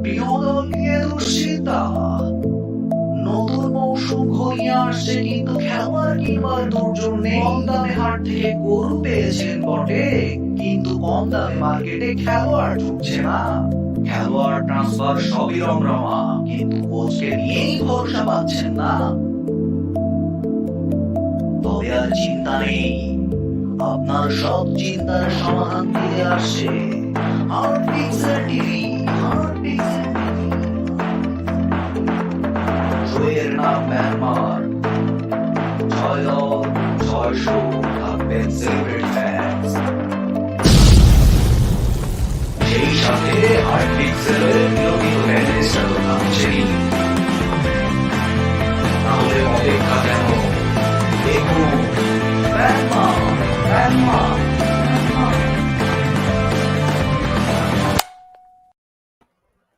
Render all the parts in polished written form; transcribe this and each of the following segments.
প্রিয় দল নিয়ে দুশ্চিন্তা, নতুন মৌসুম ঘনিয়ে আসছে কিন্তু খেলোয়াড় কিনবার দুর্যোগ নেই। কম দামে হাট থেকে গরু পেয়েছেন বটে, কিন্তু কম দামে মার্কেটে খেলোয়াড় ঢুকছে না। খেলোয়াড় ট্রান্সফার সবই রমরমা, কিন্তু কোচকে নিয়েই ভরসা পাচ্ছেন না। তবে আর চিন্তা নেই, আপনার সব চিন্তার সমাধান দিয়ে আসছে হার্ট পিক্সেল টিভি। জয়ের নাম ম্যানমার্ক, ছয় দল, ছয় শো, থাকবেন সেলিব্রেট ফ্যান্স। সেই সাথে হার্ট পিক্সেলের নিয়মিত প্যানেলিস্টরা তো থাকছেই। তাহলে অপেক্ষা কেন? দেখুন ManMark.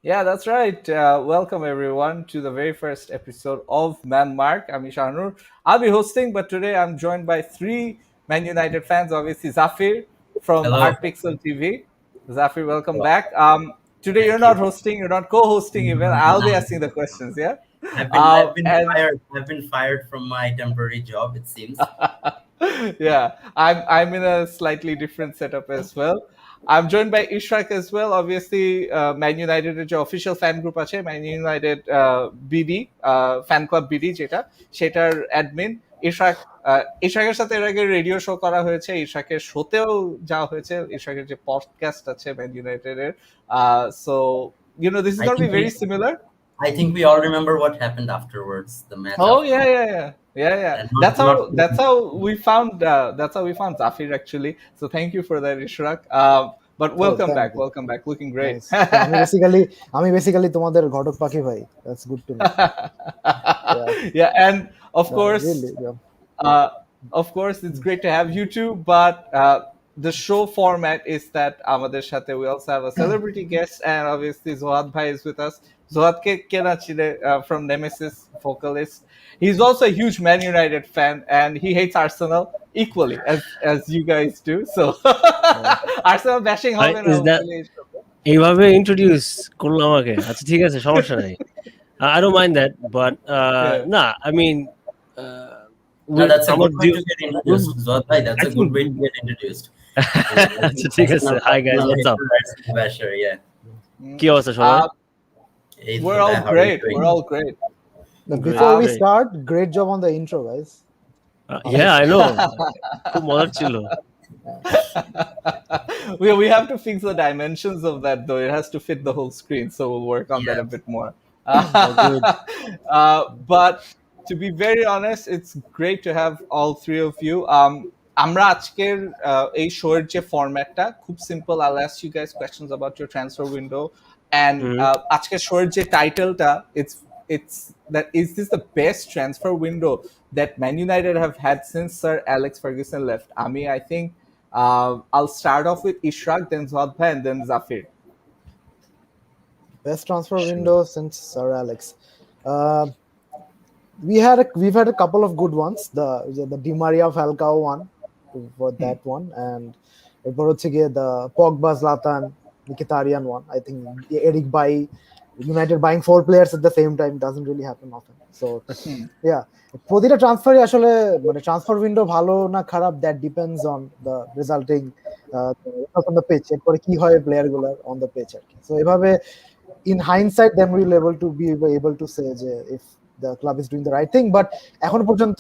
Yeah, that's right. Welcome everyone to the very first episode of ManMark. I'm Shahnoor. I'll be hosting, but today I'm joined by three Man United fans. Obviously, Zafeer from Hello. Heart Pixel TV. Zafeer, welcome back. Today you're not hosting, you're not co-hosting even. I'll be asking the questions. Yeah. I've been fired from my temporary job, it seems. Yeah, I'm in a slightly different setup as well. I'm joined by Ishraq as well. Obviously, Man United যে official fan group আছে, Man United BD fan club BD যেটা, সেটার admin Ishraq. ইশরাকের সাথে এর আগে radio show করা হয়েছে, ইশরাকের শোতেও যাওয়া হয়েছে, ইশরাকের যে পডকাস্ট আছে ম্যান ইউনাইটেডের। So you know this is going to be very similar. I think we all remember what happened afterwards, the match. Oh yeah. That's how we found Zafeer actually. So thank you for that, Ishraq. But welcome back. Looking great. আমি basically তোমাদের ঘটক পাখি ভাই। That's good to know. Yeah, and of course it's great to have you two, but the show format is that আমাদের সাথে we also have a celebrity guest, and obviously Zohad bhai is with us. Zohad from Nemesis, vocalist. He's also a huge Man United fan, and he hates Arsenal equally as you guys do. So Arsenal bashing হবে না। এইভাবে introduce করলো আমাকে। আচ্ছা ঠিক আছে, সমস্যা নাই। I don't mind that, but I mean that's a good way to get introduced. Zohad bhai, that's a good way to get introduced. আচ্ছা ঠিক আছে। Hi guys, what's up? Yeah. কি অবস্থা সবার? We're all great. Before we start, great job on the intro, guys. Yeah, I know. খুব মজার ছিল। We have to fix the dimensions of that though. It has to fit the whole screen, so we'll work on that a bit more. But to be very honest, it's great to have all three of you. আমরা আজকের এই শোর যে ফরম্যাটটা খুব simple. I'll ask you guys questions about your transfer window, and আজকের শোর যে টাইটেলটা, it's that is this the best transfer window that Man United have had since Sir Alex Ferguson left? I think I'll start off with Ishraq, then Zohad bhai, and then Zafeer. Best transfer window since Sir Alex. We've had a couple of good ones. The Di Maria Falcao one for that one, and the Pogba Zlatan Mkhitaryan one. I think Eric United buying 4 players at the same time doesn't really happen often. So yeah, প্রতিটা ট্রান্সফারই আসলে মানে transfer window ভালো না খারাপ, that depends on the resulting on the pitch, এরপরে কি হয় player গুলার on the pitch আর কি। So এভাবে in hindsight then we'll be able to say যে if the club is doing the right thing, but এখন পর্যন্ত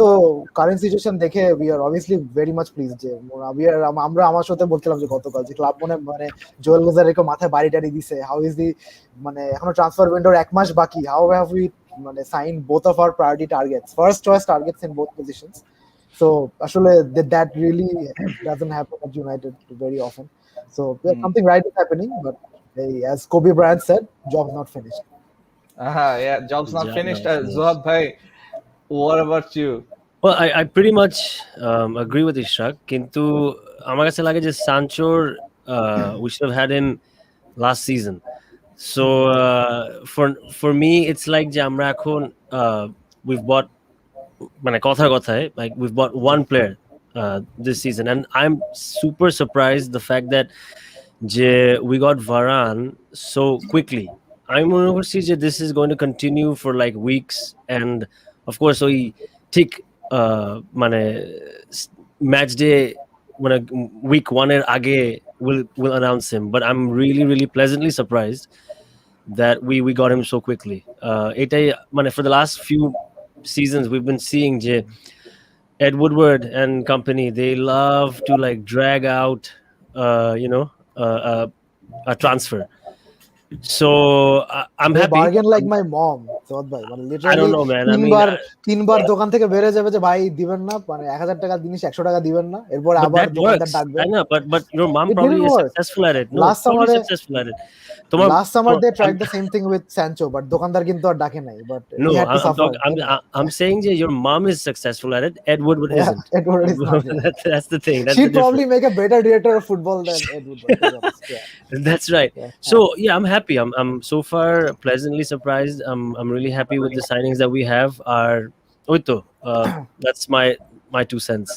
কারেন্ট সিচুয়েশন দেখে we are obviously very much pleased যে আমরা আমার সাথে বলছিলাম যে গতকাল যে ক্লাব মানে জোয়েল গোজারেকে মাথায় বাড়ি টাড়ি দিছে। হাউ ইজ দি মানে এখনো ট্রান্সফার উইন্ডোর 1 মাস বাকি, হাউ হ্যাভ উই মানে sign both of our priority targets, first choice targets in both positions. So আসলে that really doesn't happen at United very often. So something right is happening, but as Kobe Bryant said, job's not finished. Yeah, job's not finished. Zohad bhai, what about you? Well, I pretty much agree with Ishraq, কিন্তু আমার কাছে লাগে যে সানচোর we should have had him last season. So for me it's like যে আমরা এখন we've bought মানে কথায় like we've bought one player this season, and I'm super surprised the fact that we got Varane so quickly. আমি মনে করছি যে this is going to continue for like weeks, and of course ওই ঠিক মানে match day মানে week 1 এর আগে will announce him, but I'm really pleasantly surprised that we got him so quickly. এটাই মানে for the last few seasons we've been seeing যে Ed Woodward and company, they love to like drag out a transfer. So I'm They happy. bargain like my mom, Zohad bhai, মানে I literally don't know, man. I mean, তিনবার দোকান থেকে বেরে যাবে যে ভাই দিবেন না, মানে 1000 টাকার জিনিস 100 টাকা দিবেন না, এরপর but আবার that দোকানদার works. ডাকবে। I know, but your mom It probably didn't is work. successful at it. No, Last totally summer- successful at it. Last summer they tried the same thing with Sancho, but দোকানদার কিন্তু আর ডাকে নাই, but No, he had to suffer. I'm saying that your mom is successful at it. Ed Woodward Yeah, isn't. Ed Woodward is not. That's the thing. That's She'd the probably difference. make a better director of football than Ed Woodward, to be honest. Yeah. That's right. Yeah. So yeah, I'm happy. I'm so far pleasantly surprised. I'm really happy with the signings that we have. Oito. That's my 2 cents.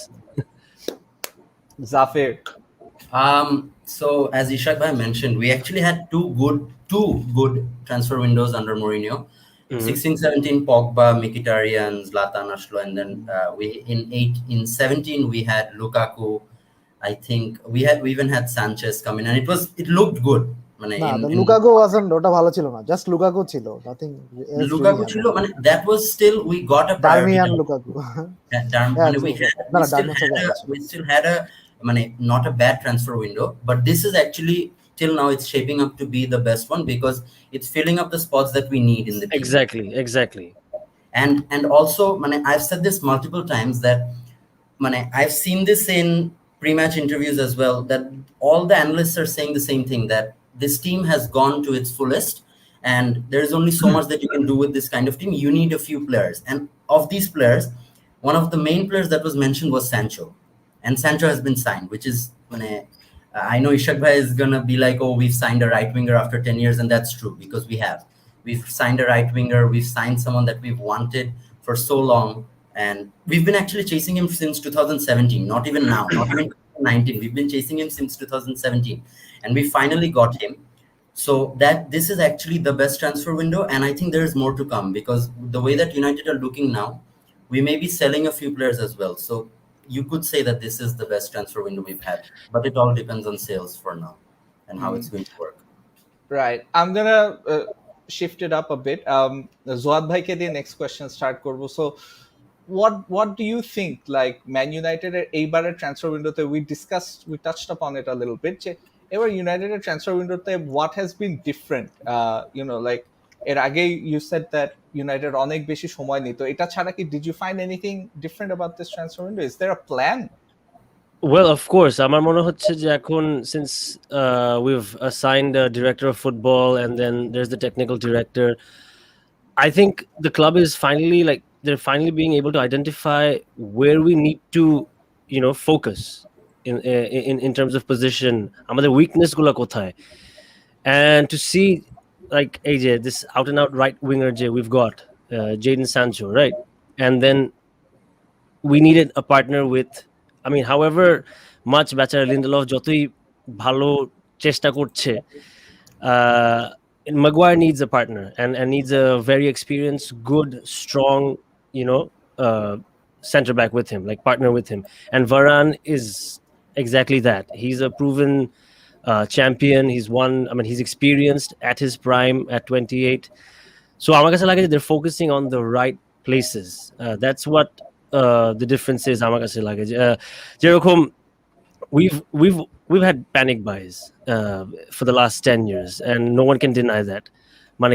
Zafeer. So as Ishraq bhai mentioned, we actually had two good transfer windows under Mourinho. 16-17 Pogba, Mkhitaryan, Zlatan Ashlo, and then we in 17 we had Lukaku. I think we even had Sanchez come in, and it looked good. না, the Lukaku wasn't, ওটা ভালো ছিল না, just Lukaku ছিল, nothing else. Lukaku really chilo, that was still, we got a priority. Darmian Lukaku. We still had a not a bad transfer window, but this is actually till now it's shaping up to be the best one because it's filling up the spots that we need in the team. Exactly. And also I've said this multiple times that I've seen this in pre-match interviews as well, that all the analysts are saying the same thing, that this team has gone to its fullest and there is only so much that you can do with this kind of team. You need a few players, and of these players, one of the main players that was mentioned was Sancho, and Sancho has been signed, which is I know Ishraq bhai is gonna be like, oh, we've signed a right winger after 10 years, and that's true because we've signed a right winger, we've signed someone that we've wanted for so long, and we've been actually chasing him since 2017, not even now, not even 2019. We've been chasing him since 2017, and we finally got him. So that this is actually the best transfer window, and I think there is more to come because the way that United are looking now, we may be selling a few players as well. So you could say that this is the best transfer window we've had, but it all depends on sales for now and how it's going to work. Right. I'm gonna shift it up a bit. Zohad bhai ke diye next question start korbo. So what do you think, like Man United এইবারের transfer window তে we touched upon it a little bit, যে এবার ইউনাইটেডের transfer উইন্ডোতে what has been different, like এর আগে you said that United অনেক বেশি সময় নিত, এটা ছাড়া কি did you find anything different about this transfer window? Is there a plan? Well, of course, আমার মনে হচ্ছে যে এখন since we've assigned a director of football and then there's the technical director, I think the club is finally they're finally being able to identify where we need to focus in terms of position, আমাদের weakness গুলো কোথায়, and to see like AJ, this out and out right winger we've got Jadon Sancho, right? And then we needed a partner with, however much better Lindelof যতই ভালো চেষ্টা করছে, Maguire needs a partner and needs a very experienced, good, strong, center back with him, like partner with him. And Varane is exactly that. He's a proven champion. He's won. He's experienced at his prime at 28. So আমার কাছে লাগে they're focusing on the right places. That's what the difference is. আমার কাছে লাগে যেরকম we've had panic buys for the last 10 years, and no one can deny that.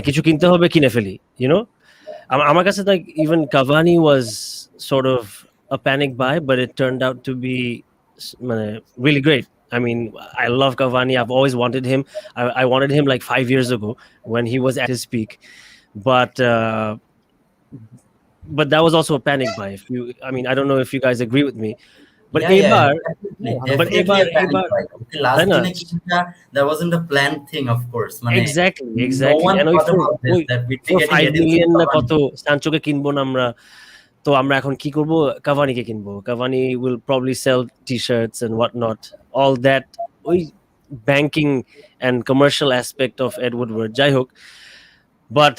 কিছু কিনতে হবে কিনে ফেলি, আমার কাছে like even Cavani was sort of a panic buy, but it turned out to be really great. I love Cavani. I've always wanted him. I wanted him like 5 years ago when he was at his peak, but that was also a panic buy. I don't know if you guys agree with me, but that wasn't a planned thing, of course. Exactly. No one thought about this, that we for 5 million না কত সানচোকে কিনবো না আমরা, তো আমরা এখন কি করব, কাভানিকে কিনবো. Cavani will probably sell t-shirts and whatnot. All that ওই banking and commercial aspect of Ed Woodward, যাই হোক, but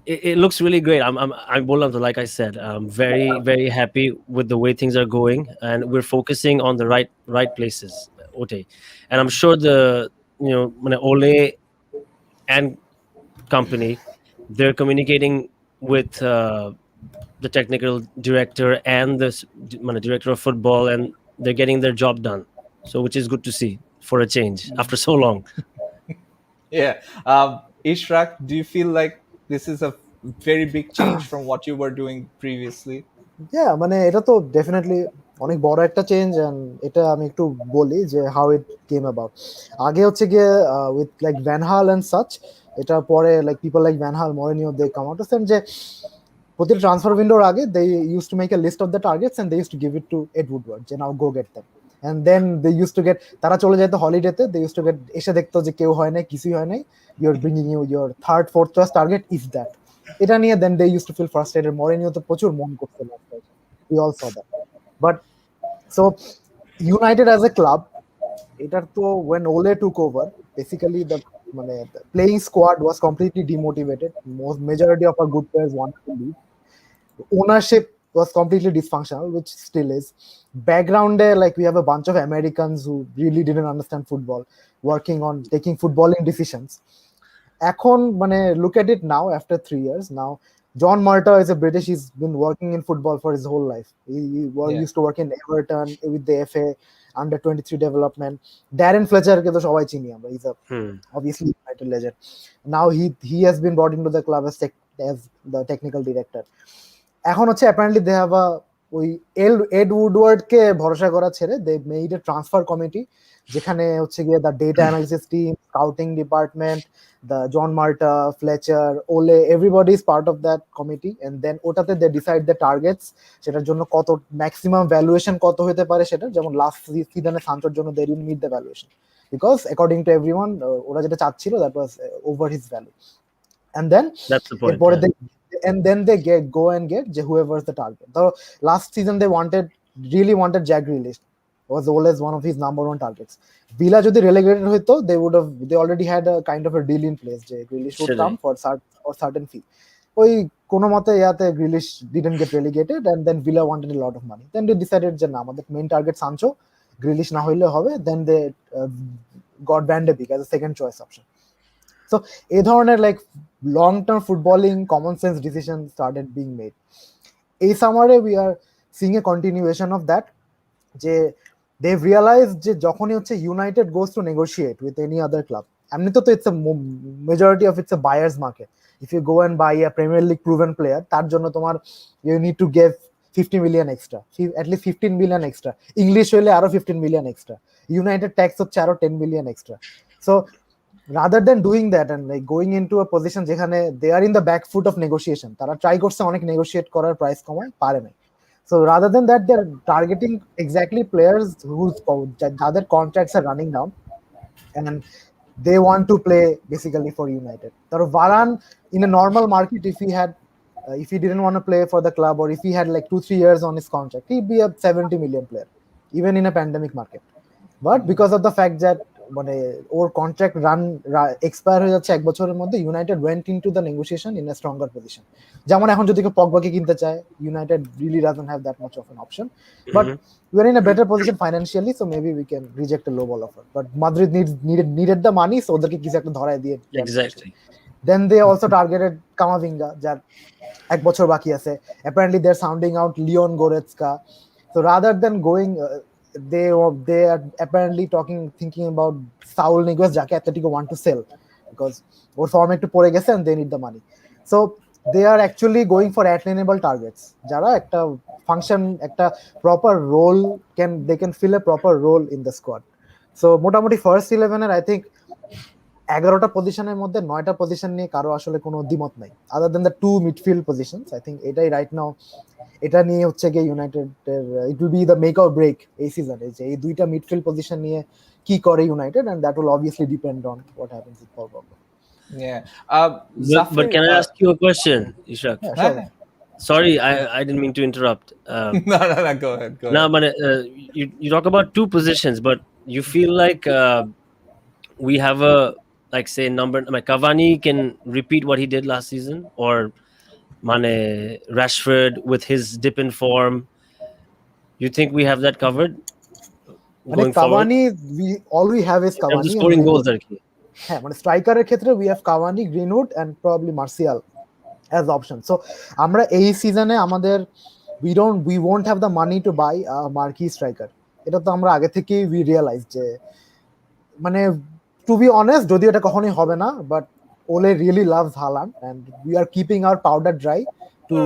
it looks really great. I'm বললাম তো, like I said, I'm very very happy with the way things are going, and we're focusing on the right places. Okay, and I'm sure the মানে Ole and company, they're communicating with the technical director and the director of football, and they're getting their job done. So which is good to see for a change after so long. Yeah. Ishraq, do you feel like this is a very big change from what you were doing previously? Yeah, মানে এটা তো definitely অনেক বড় একটা change, and এটা আমি একটু বলি যে হাউ ইট কেম অ্যাবাউট। আগে হচ্ছে গিয়ে with like Van Gaal and such, এটা পরে like people like Van Gaal, Mourinho, they come out same যে প্রতি ট্রান্সফার উইন্ডোর আগে they use to make a list of the targets and they use to give it to Ed Woodward যে now go get them, and then they use to get, তারা চলে যেত হলিডেতে, they use to get, এসে দেখতো যে কেউ হয় নাই, কিছুই হয় নাই, you are bringing your third fourth choice target is that. এটা নিয়ে then they use to feel frustrated. Mourinho তো প্রচুর মন করতে লাগতো, we all saw that. But so United as a club, etar to when Ole took over, basically the playing squad was completely demotivated. Most majority of our good players wanted to leave. Ownership was completely dysfunctional, which still is. Background there, like we have a bunch of Americans who really didn't understand football, working on taking footballing decisions. এখন look at it now after 3 years now. John Marta is a British. He's been working in football for his whole life. He used to work in Everton with the FA under 23 development. Darren Fletcher ke to shobai chini amra. He's a obviously United legend. Now he has been brought into the club as the technical director. এখন হচ্ছে apparently they have a ওই add Woodward কে ভরসা করা ছেড়ে they made a transfer committee যেখানে হচ্ছে গিয়ে the data analysis team, scouting department, the John Marta, Fletcher, Ole, everybody is part of that committee, and then ওটাতে they decide the targets, সেটার জন্য কত maximum valuation কত হতে পারে সেটা, যেমন লাস্ট সিজনে সানচোর জন্য they didn't meet the valuation because according to everyone ওরা যেটা চাচ্ছিল that was over his value, and then That's the point. এরপরে and then they go and get whoever's the target. So last season they really wanted Jack Grealish, was always one of his number one targets. Villa jodi relegated hoito, they already had a kind of a deal in place je Grealish would come for certain fee. Oi kono mote yate Grealish didn't get relegated, and then Villa wanted a lot of money. Then they decided je na amader main target Sancho, Grealish na hoile hobe, then they got Van de Beek as a second choice option. So এই ধরনের like long term footballing common sense decisions started being made. এই সামারে we are seeing a continuation of that, যে they've realized যে যখনই হচ্ছে United goes to negotiate with any other club, এমনি তো it's a majority of it's a buyer's market. If you go and buy a Premier League proven player, তার জন্য তোমার you need to give 50 million extra, at least 15 million extra, English হইলে আরো 15 million extra, United tax হচ্ছে আরো 10 million extra. So rather than doing that and like going into a position যেখানে they are in the back foot of negotiation, তারা try করছে অনেক negotiate করার, price কমায় পারে না। So rather than that, they're targeting exactly players whose other contracts are running down and they want to play basically for United. So Varane in a normal market, if he didn't want to play for the club, or if he had like 2-3 years on his contract, he'd be a 70 million player even in a pandemic market. But because of the fact that or contract expire হয়ে যাচ্ছে এক বছরের মধ্যে, United went into the negotiation in a stronger position. যেমন এখন যদি কেউ পগবাকে কিনতে চায়, United really doesn't have that much of an option, but we are in a better position financially, so maybe we can reject A low ball offer, but Madrid needed the money, so ওদেরকে কিছু একটা ধরায় দিয়ে Exactly. Then they also targeted Kamavinga, যার এক বছর বাকি আছে। Apparently they're sounding out Leon Goretzka. So rather than going they are apparently thinking about Saul Niguez, যাকে Atletico want to sell because or form একটু পড়ে গেছে and they need the money. So they are actually going for attainable targets, যারা একটা function, একটা proper role they can fill a proper role in the squad. So মোটামুটি first 11 এর I think 11টা পজিশনের মধ্যে 9টা পজিশন নিয়ে কারো আসলে কোনো দ্বিমত নাই, other than the 2 midfield positions. I think এটাই রাইট নাও, এটা নিয়ে হচ্ছে গিয়ে ইউনাইটেডের it will be the make or break এই সিজনে, যে এই দুইটা মিডফিল্ড পজিশন নিয়ে কি করে United, and that will obviously depend on what happens with Paul Pogba. Yeah. But can I ask you a question, Ishraq? Yeah, sure. Sorry, I didn't mean to interrupt. No, go ahead. No, but you talk about 2 positions, but you feel like we have a like say number like Cavani can repeat what he did last season, or Mane, Rashford with his dip in form? You think we have that covered মানে going forward Cavani all we have is in terms of Cavani and scoring goals? Greenwood. হ্যাঁ মানে স্ট্রাইকারের ক্ষেত্রে we have Cavani, Greenwood and probably Martial as options. So আমরা এই সিজনে আমাদের we won't have the money to buy a marquee striker. এটা তো আমরা আগে থেকেই we realize যে মানে to be honest যদিও এটা কখনোই হবে না, but Ole really loves Haaland and we are keeping our powder dry to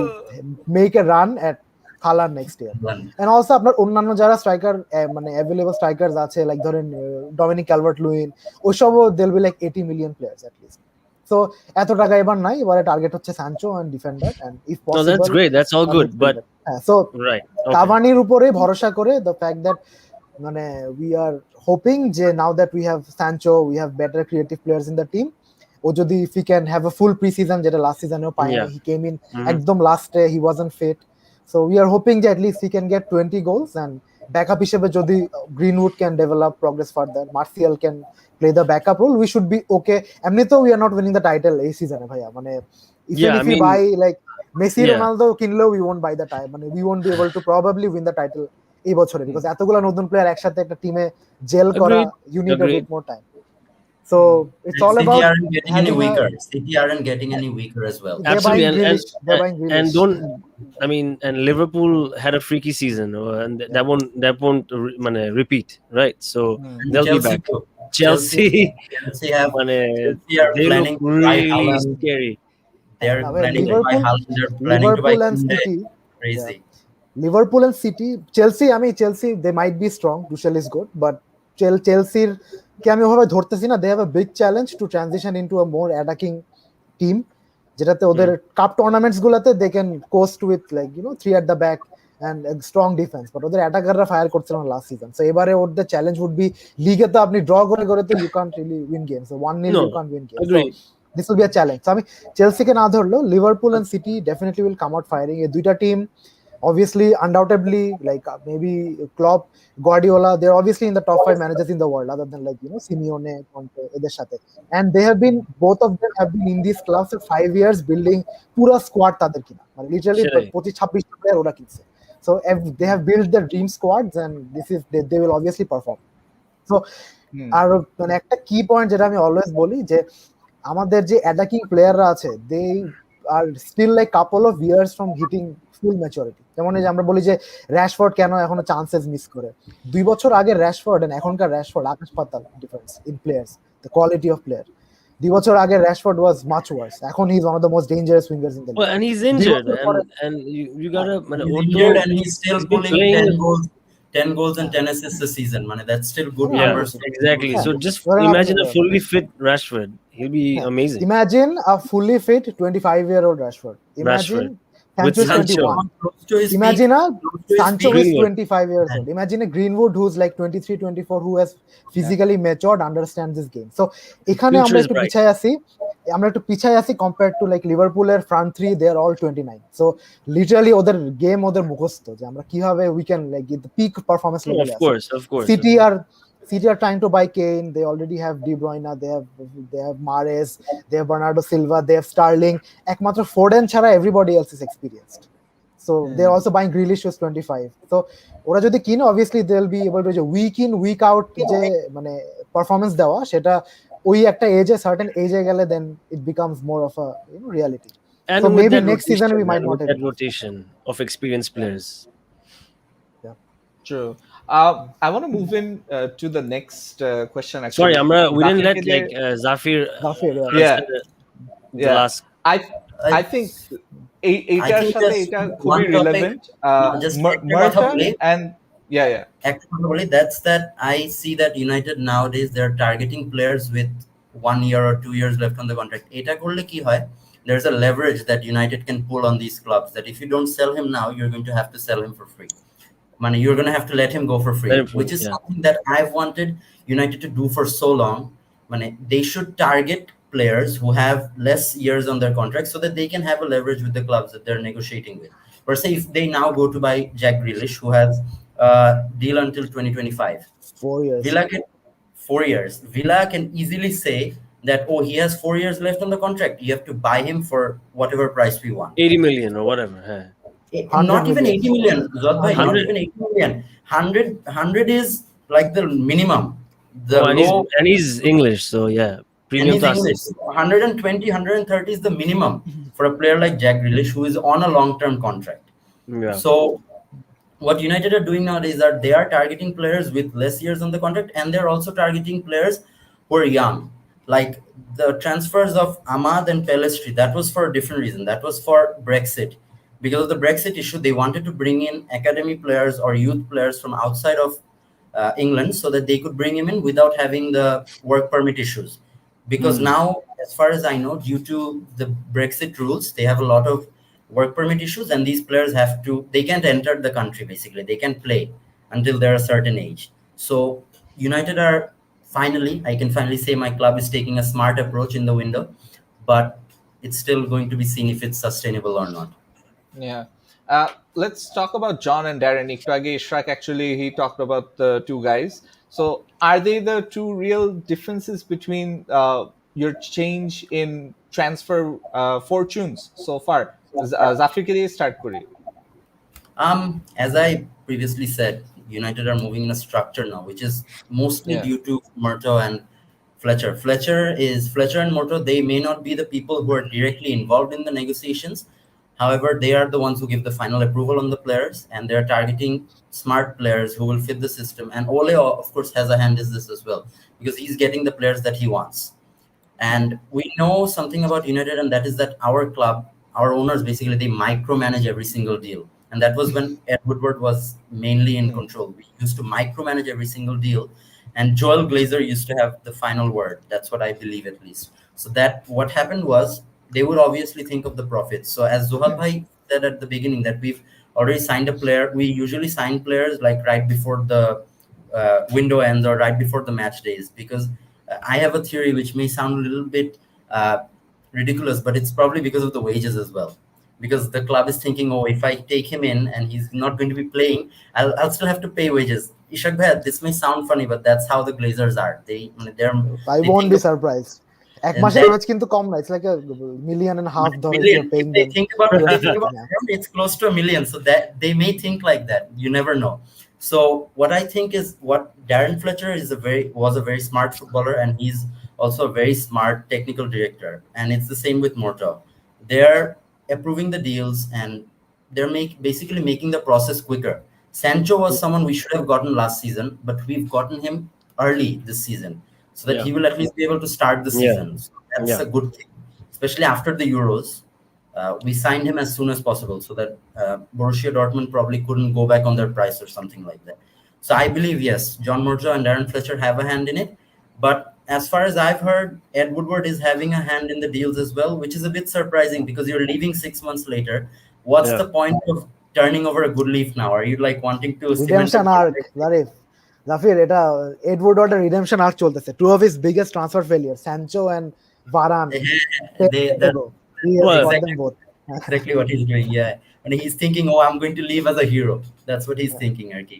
make a run at Haaland next year. And also আপনার অন্যান্য যারা স্ট্রাইকার মানে অ্যাভেলেবল স্ট্রাইকারস আছে লাইক ধরেন Dominic ক্যালভার্ট-লুইন ওইসবও they'll be like 80 million players at least. So এত টাকা এবার নাই, এবারে টার্গেট হচ্ছে Sancho and defender and if No, possible that's great. That's all good. But so right, okay. কাভানির উপরে ভরসা করে the fact that মানে we are hoping যে now that we have Sancho, we have better creative players in the team, ও যদি if he can have a full pre-season যেটা last season-এও পায়নি, Yeah. he came in একদম লাস্টে, he wasn't fit, so we are hoping যে at least he can get 20 goals and backup হিসেবে যদি Greenwood can develop progress further, Martial can play the backup role, we should be okay. এমনিতেও we are not winning the title এই সিজনে ভাইয়া, মানে even Yeah, if I we mean, buy like Messi, yeah. Ronaldo কিনলেও we won't buy the time, মানে we won't be able to probably win the title এই বছরে because এতগুলা নতুন প্লেয়ার একসাথে একটা টিমে জেল করা, you need a bit more time. So it's all City about aren't getting any having weaker. City aren't getting any weaker as well. They're Absolutely, buying Grealish. They're buying Grealish. and don't I mean, and Liverpool had a freaky season, and that won't repeat, right? So they'll be Chelsea back. too. Chelsea, Chelsea are they planning look to buy really Haaland. scary. They're Now, planning to buy Haaland. They're planning to buy Liverpool and Koundé. City. Crazy. Liverpool and City, Chelsea, I mean Chelsea, they might be strong. Tuchel is good, but Chelsea কে আমি ওভাবে ধরতেছি না. They have a big challenge to transition into a more attacking team. যেটাতে ওদের cup tournaments গুলাতে they can coast with like 3 at the back and a strong defense, but ওদের অ্যাটাকাররা fire করছিল না লাস্ট সিজন. সো এবারে ওদের challenge would be লিগে তো আপনি ড্র করে তো you can't really win games. So 1-0 you can't win games. Agree. So this will be a challenge. So আমি চেলসিকে না ধরলেও Liverpool and City definitely will come out firing. এই দুইটা team obviously undoubtedly like maybe Klopp, Guardiola, they're obviously in the top 5 managers in the world other than like Simeone, Conte, এদের সাথে, and they have been, both of them have been in these clubs for 5 years building পুরো squad তাদের কিনা, মানে literally 25-26 player ওরা কিনছে. So they have built their dream squads and this is they will obviously perform. So আর মানে একটা কি point যেটা আমি অলওয়েজ বলি যে আমাদের যে অ্যাটাকিং প্লেয়াররা আছে they are still like couple of years from hitting full maturity. যেমন এই যে আমরা বলি যে র‍্যাশফোর্ড কেন এখনো চান্সেস মিস করে, 2 বছর আগে র‍্যাশফোর্ড আর এখনকার র‍্যাশফোর্ড আকাশ পাতাল difference in players, the quality of player. 2 বছর আগে র‍্যাশফোর্ড was much worse, এখন he is one of the most dangerous wingers in the league. Well, and he's injured, and you gotta He's injured and he's still pulling 10 goals and 10 assists a season. Man, that's still good numbers. Exactly. Yeah. So just Well, imagine a fully fit Rashford. He'll be amazing. Imagine a fully fit 25-year-old Rashford. Imagine With Sancho is Sancho. 21. Imagine a Sancho is Greenwood. 25 years old. Imagine a Greenwood who's like 23, 24, who has physically matured, understands this game. So এখানে আমরা একটু পিছায় আছি compared to like লিভারপুলের front three, they're all 29. So literally ওদের game ওদের মুখস্থ যে আমরা কিভাবে we can like get the peak performance level. Of course. City are trying to buy Kane. They already have De Bruyne. They have Mahrez. They have Bernardo Silva. They have Sterling. একমাত্র Foden ছাড়া everybody else is experienced. So they're also buying Grealish, who's 25. So ওরা যদি কিনে obviously they'll be able to যে week in week out যে মানে performance দেওয়া সেটা ওই একটা এজে certain এজে গেলে then it becomes more of a reality. And So with maybe that next season we might not with have that rotation of experienced players. True. I want to move in to the next question. Actually, Sorry, we didn't let like Zafeer. Yeah. The last. I think এইটার সাথে এটা খুবই relevant. Murtha and yeah. Actually, probably that's that I see that United nowadays they're targeting players with 1 year or 2 years left on the contract. Eta korle ki hoy? There's a leverage that United can pull on these clubs that if you don't sell him now, you're going to have to sell him for free. You're going to have to let him go for free, which is something that I've wanted United to do for so long. They should target players who have less years on their contract so that they can have a leverage with the clubs that they're negotiating with. Or say if they now go to buy Jack Grealish, who has a deal until 2025. 4 years. Villa can 4 years. Villa can easily say, that, oh, he has 4 years left on the contract, you have to buy him for whatever price we want. 80 million or whatever. Not even 80 million, Zod bhai, not 100. even 80 million. 100 is like the minimum, the Oh, low. and he's English, so yeah, And premium he's class. English. 120, 130 is the minimum for a player like Jack Grealish, who is on a long-term contract. Yeah. So what United are doing nowadays are they are targeting players with less years on the contract, and they're also targeting players who are young. Like the transfers of Ahmad and Pelestri, that was for a different reason. That was for Brexit. Because of the Brexit issue, they wanted to bring in academy players or youth players from outside of England so that they could bring him in without having the work permit issues. Because now, as far as I know, due to the Brexit rules, they have a lot of work permit issues, and these players they can't enter the country, basically. They can't play until they're a certain age. So United are I can finally say my club is taking a smart approach in the window, but it's still going to be seen if it's sustainable or not. Yeah. Let's talk about John and Darren. Ishraq actually, he talked about the two guys. So are they the two real differences between your change in transfer fortunes so far? Zafir ke liye start kori. As I previously said, United are moving in a structure now, which is mostly due to Murto and Fletcher. Fletcher and Murto, they may not be the people who are directly involved in the negotiations. However, they are the ones who give the final approval on the players, and they're targeting smart players who will fit the system. And Ole, of course, has a hand in this as well, because he's getting the players that he wants. And we know something about United, and that is that our club, our owners, basically, they micromanage every single deal. And that was when Ed Woodward was mainly in control. We used to micromanage every single deal. And Joel Glazer used to have the final word. That's what I believe, at least. So that what happened was they would obviously think of the profits. So as Zohad bhai said at the beginning, that we've already signed a player. We usually sign players like right before the window ends or right before the match days, because I have a theory which may sound a little bit ridiculous, but it's probably because of the wages as well. Because the club is thinking, oh, if I take him in and he's not going to be playing, I'll still have to pay wages. Ishraq bhai, this may sound funny, but that's how the Glazers are. I won't be surprised. এক মাসের খরচ কিন্তু কম না, it's like a million and a half dollars you're paying them. They think about them, it's close to $1 million, so that they may think like that. You never know. So what I think is, what Darren Fletcher was a very smart footballer, and he's also a very smart technical director. And it's the same with Murto. They're approving the deals, and they're basically making the process quicker. Sancho was someone we should have gotten last season, but we've gotten him early this season, so that he will at least be able to start the season. So that's a good thing, especially after the Euros. We signed him as soon as possible, so that Borussia Dortmund probably couldn't go back on their price or something like that. So I believe, yes, John Murto and Darren Fletcher have a hand in it. But as far as I've heard, Ed Woodward is having a hand in the deals as well, which is a bit surprising, because you're leaving 6 months later. What's the point of turning over a good leaf now? Are you like wanting to redemption arc? Zafir, এটা Ed Woodward redemption arc চলতেছে. Two of his biggest transfer failures, Sancho and Varane. Exactly what he's doing. Yeah, and he's thinking, oh, I'm going to leave as a hero. That's what he's thinking, Arki.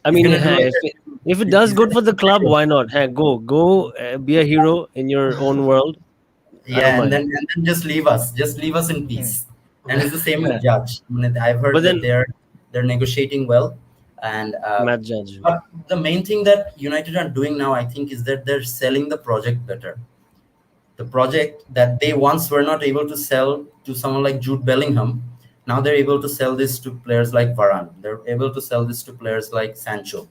I mean, if it does good for the club, why not? Hey, go, be a hero in your own world. Yeah, and then just leave us in peace. And it's the same with Judge. I mean, I've heard that they're negotiating well, and Matt Judge. But the main thing that United are doing now, I think, is that they're selling the project better. The project that they once were not able to sell to someone like Jude Bellingham, now they're able to sell this to players like Varane. They're able to sell this to players like Sancho,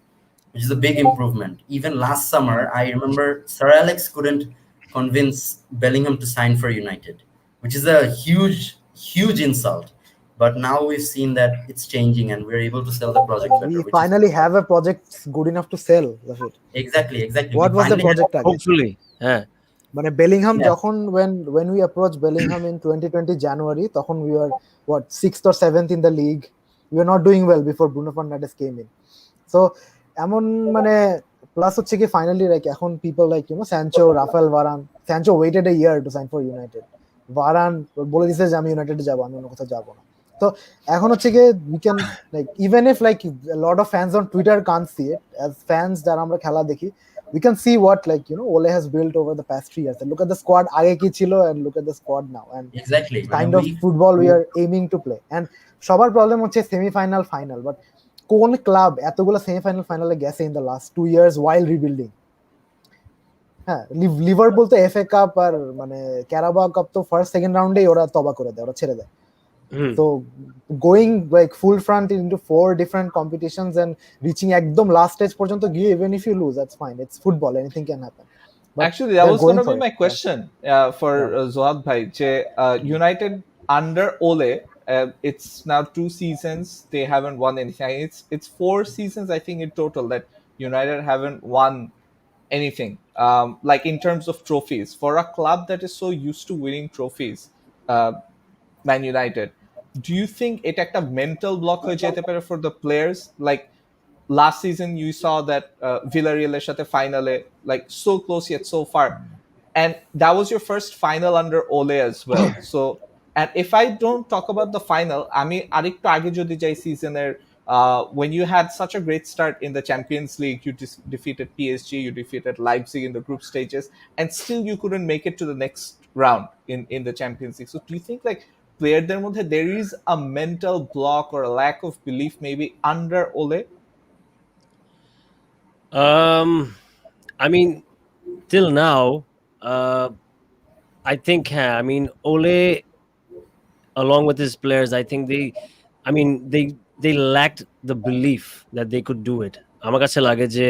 which is a big improvement. Even last summer, I remember Sir Alex couldn't convince Bellingham to sign for United, which is a huge insult. But now we've seen that it's changing, and we're able to sell the project better. We finally have a project good enough to sell. Exactly. What was the project again? Hopefully, মানে Bellingham, যখন when we approached Bellingham in 2020 January, তখন we were 6th or 7th in the league. We were not doing well before Bruno Fernandes came in. So এমন মানে plus হচ্ছে কি finally like এখন people like Sancho, Rafael Varane. Sancho waited a year to sign for United. Varane বলে দিয়েছে যে আমি ইউনাইটেডে যাব, আমি অন্য কোথাও যাব না। তো এখন হচ্ছে কি we can like even if like a lot of fans on Twitter can't see it, as fans যারা আমরা খেলা দেখি, we can see what, like, Ole has built over the past 3 years. And look at the squad আগে কি ছিল and look at the squad now, and Exactly. kind of football we are aiming to play. And সবার problem হচ্ছে semifinal final, but কোন club এতগুলো semifinal ফাইনালে গেছে in the last 2 years while rebuilding? হ্যাঁ, লিভারপুল তো এফএ কাপ আর মানে ক্যারাবাও cup তো ফার্স্ট সেকেন্ড রাউন্ডেই ওরা তবা করে দেয়, ওরা ছেড়ে দেয়। So going like full front into 4 different competitions and reaching একদম last stage পর্যন্ত গিয়ে, even if you lose, that's fine, it's football, anything can happen. But actually that they're was going going to for be it. my question for Zohad bhai je United under Ole, it's now 2 seasons they haven't won anything. It's 4 seasons I think in total that United haven't won anything, like in terms of trophies. For a club that is so used to winning trophies, Man United, do you think এটা একটা mental block হয়ে যেতে পারে for the players? Like last season you saw that Villarreal এর সাথে finale, like so close yet so far, and that was your first final under Ole as well. So, and if I don't talk about the final, আমি আরেকটু আগে যদি যাই সিজনের, when you had such a great start in the Champions League, you defeated PSG, you defeated Leipzig in the group stages, and still you couldn't make it to the next round in the Champions League. So do you think like প্লেয়ারদের মধ্যে there is a mental block or a lack of belief maybe under Ole? I mean, till now, I think, I mean, Ole, along with his players, I think they lacked the belief that they could do it. আমার কাছে লাগে যে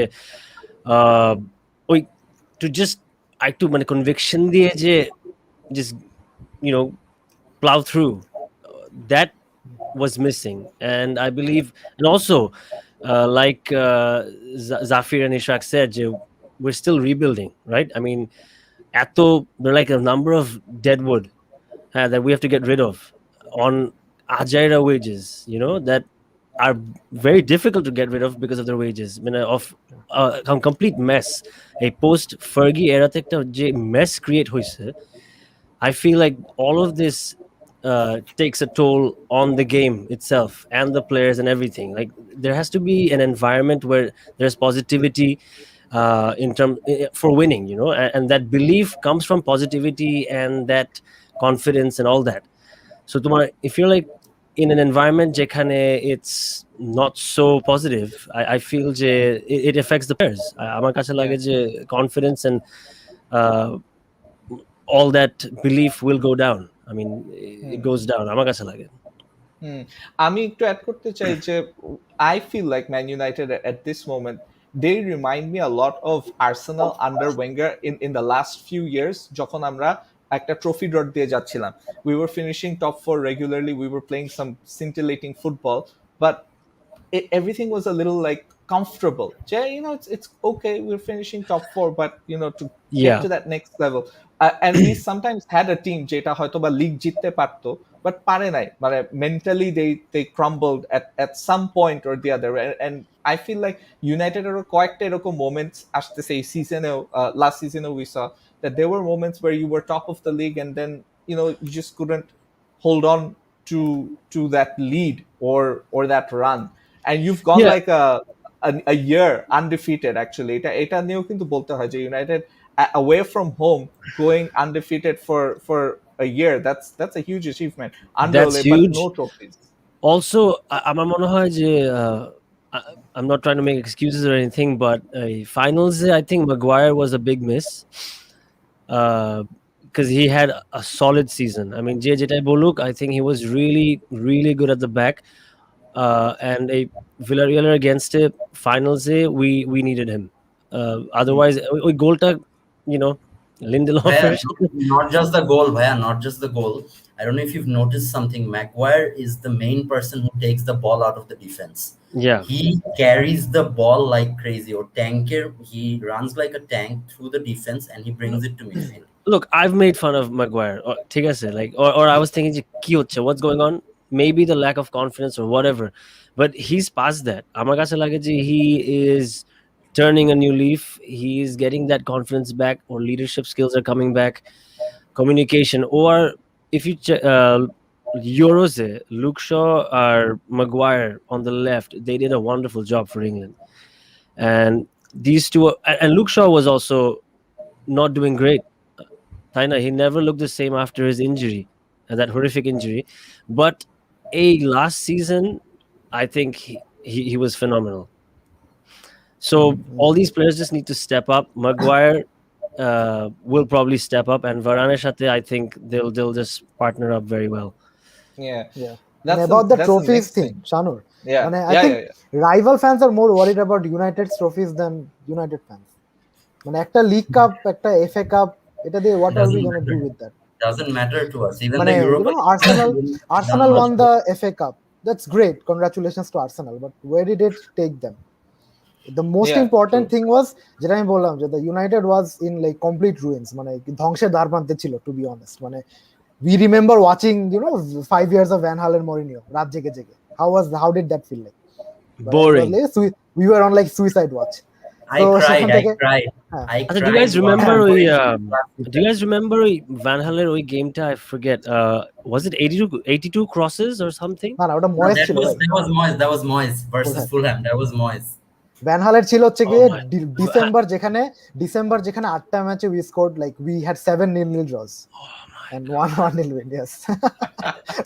ওই to just একটু মানে conviction দিয়ে যে just plow through, that was missing. And I believe, and also like Zafeer and Ishraq said, we're still rebuilding, right? I mean, there are like a number of deadwood that we have to get rid of on Ajaira wages, that are very difficult to get rid of because of their wages. I mean, of a complete mess. A post Fergie era tekta je mess create hoise. I feel like all of this takes a toll on the game itself and the players and everything. Like there has to be an environment where there's positivity for winning, and that belief comes from positivity and that confidence and all that. So if you're like in an environment যেখানে it's not so positive, I feel যে it affects the players. আমার কাছে লাগে যে confidence and all that belief will go down. I mean, it goes down. আমার কাছে লাগে। আমি একটু অ্যাড করতে চাই যে I feel like Man United at this moment, they remind me a lot of Arsenal under Wenger in the last few years, যখন আমরা একটা ট্রফি ড্র দিয়ে যাচ্ছিলাম. We were finishing top 4 regularly, we were playing some scintillating football, but everything was a little like comfortable. It's okay, we're finishing top 4, but to get to that next level, and we sometimes had a team যেটা হয়তো বা league জিততে পারতো but পারে নাই, মানে mentally they crumbled at some point or the other, and I feel like United এর কয়েকটা এরকম moments আসতেছে এই সিজনেও, last season we saw that there were moments where you were top of the league and then you just couldn't hold on to that lead or that run, and you've gone like a year undefeated. Actually এটা নিয়েও কিন্তু বলতে হয় যে United away from home going undefeated for a year, that's a huge achievement. That's huge. But no trophies. Also আমার মনে হয় যে I'm not trying to make excuses or anything, but finals I think Maguire was a big miss because he had a solid season. I mean, jetai boluk, I think he was really really good at the back, and a Villarreal against it finals we needed him. Otherwise ওই গোলটা Lindelof, not just the goal, bhaiya, not just the goal. I don't know if you've noticed something. Maguire is the main person who takes the ball out of the defense. Yeah, he carries the ball like crazy, or tanker. He runs like a tank through the defense and he brings it to midfield. Look, I've made fun of Maguire, or I was thinking ki hocche, what's going on? Maybe the lack of confidence or whatever, but he's past that. Amar kache lage je he is turning a new leaf. He's getting that confidence back, or leadership skills are coming back, communication. Or if you Euros, Luke Shaw or Maguire on the left, they did a wonderful job for England. And these two, and Luke Shaw was also not doing great. Taina, he never looked the same after his injury, that horrific injury. But last season, I think he was phenomenal. So all these players just need to step up. Maguire will probably step up, and Varane Shate, I think they'll just partner up very well. Yeah. Yeah. And about the trophies thing, Shahnoor. Yeah. I think rival fans are more worried about United's trophies than United fans. একটা League Cup, একটা FA Cup, এটা দিয়ে what are we going to do with that? Doesn't matter to us. Even the Europa Arsenal won the FA Cup. That's great. Congratulations to Arsenal. But where did it take them? The most important thing was যেটা আমি বললাম যে the United was in like complete ruins, মানে ধ্বংসের দ্বার প্রান্তে ছিল, to be honest. মানে we remember watching 5 years of Van Hal and Mourinho রাত জেগে জেগে. How did that feel like? Boring. We were on like suicide watch. I cried. Do you guys remember Van Halen game ta? I forget. Was it 82 crosses or something? না ওটা Moyes ছিল। That was Moyes versus Fulham. That was Moyes. Van Halen ছিল হচ্ছে গিয়ে December যেখানে 8টা ম্যাচে we scored like we had 7-0 draws and 1-0 win. Yes.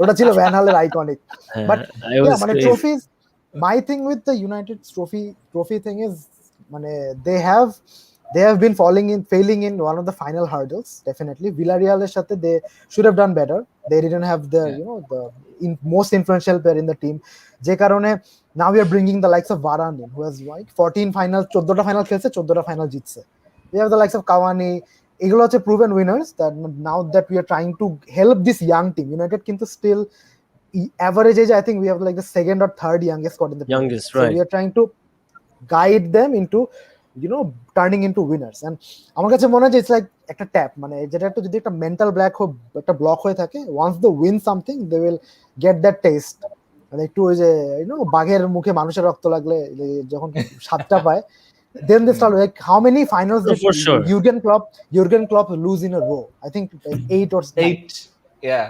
ওটা ছিল Van Halen iconic. But মানে trophies, my thing with the United trophy thing is মানে they have been failing in one of the final hurdles. Definitely Villarreal এর সাথে they should have done better. They didn't have the the most influential player in the team, যে কারণে now we are bringing the likes of Varane in, who has like 14 finals, 14টা final খেলছে, 14টা final জিতছে. We have the likes of Cavani, এগুলো হচ্ছে proven winners that now that we are trying to help this young team. United কিন্তু still average age I think we have like the second or third youngest squad in the youngest team. So we are trying to guide them into turning into winners. And আমার কাছে মনে হয় যে it's like একটা tap, মানে যেটা একটু যদি একটা মেন্টাল একটা ব্লক হয়ে থাকে, once they win something they will get that taste. মানে একটু ওই যে বাঘের মুখে মানুষের রক্ত লাগলে যখন স্বাদটা পায়, then they start like how many finals did Jurgen Klopp lose in a row? I think 8 or 8. Yeah.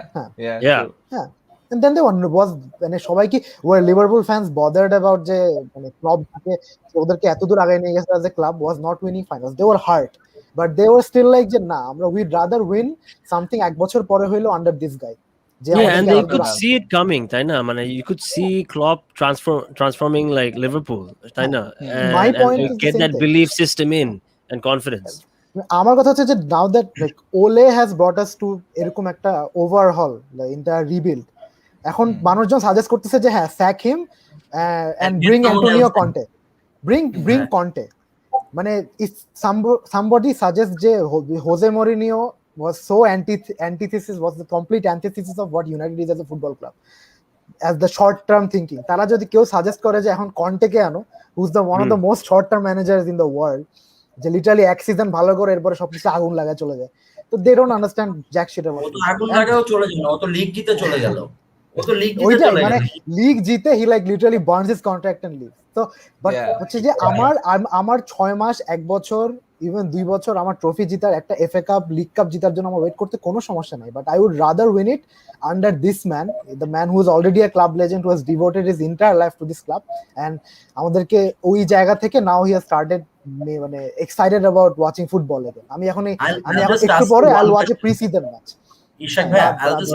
And then they was মানে সবাই কি were Liverpool fans bothered about যে মানে ক্লাব থেকে ওদেরকে এত দূর আগায় নিয়ে গেছে as a club was not winning finals. They were hurt, but they were still like যে না আমরা we'd rather win something এক বছর পরে হইলো under this guy. And they could see it coming, তাই না? মানে you could see Klopp transforming like Liverpool, তাই না? My point is get that belief system in and confidence. আমার কথা হচ্ছে যে now that like Ole has brought us to এরকম একটা overhaul, the entire rebuild, এখন মানুষজন সাজেস্ট করতেছে যে হ্যাঁ sack him and bring Antonio Conte, bring Conte. মানে if somebody suggests যে Jose Mourinho was so antithesis, was the complete antithesis of what United is as a football club, as the short term thinking, তারা যদি কেউ suggest করে যে এখন কন্টেকে আনো, who's the one of the most short term managers in the world, যে literally এক season ভালো করে এরপরে সবকিছু আগুন লাগায় চলে যায়, তো they don't understand jack shit about it. আগুন লাগাও চলে যায় না, ও তো লিগ জিতে চলে গেল, মানে লিগ জিতে he like literally burns his contract and leaves. তো বাট হচ্ছে যে আমার 6 মাস 1 বছর ইভেন 2 বছর আমার ট্রফি জিতার, একটা FA কাপ লিগ কাপ জিতার জন্য আমার ওয়েট করতে কোনো সমস্যা নাই, but I would rather win it under this man, the man who is already a club legend, who has devoted his entire life to this club, and আমাদেরকে ওই জায়গা থেকে now he has started মানে excited about watching football again. আমি এখন একটু পরে I'll watch a pre-season match. Ishraq bhai, I'll just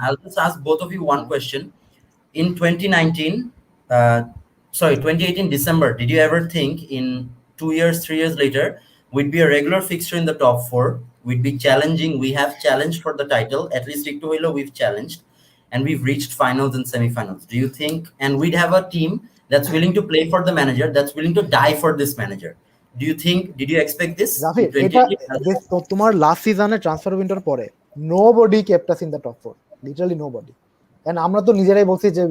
I'll just ask both of you one question. In 2018 December, did you ever think in 2 years, 3 years later, we'd be a regular fixture in the top 4, we'd be challenging, we have challenged for the title, at least Ikto Hilo we've challenged, and we've reached finals and semi-finals? Do you think, and we'd have a team that's willing to play for the manager, that's willing to die for this manager? Do you think, did you expect this? তো তোমার last সিজনে transfer উইন্ডোর পরে nobody kept us in the top 4, literally nobody. And আমরা তো নিজেরাই বলছি যে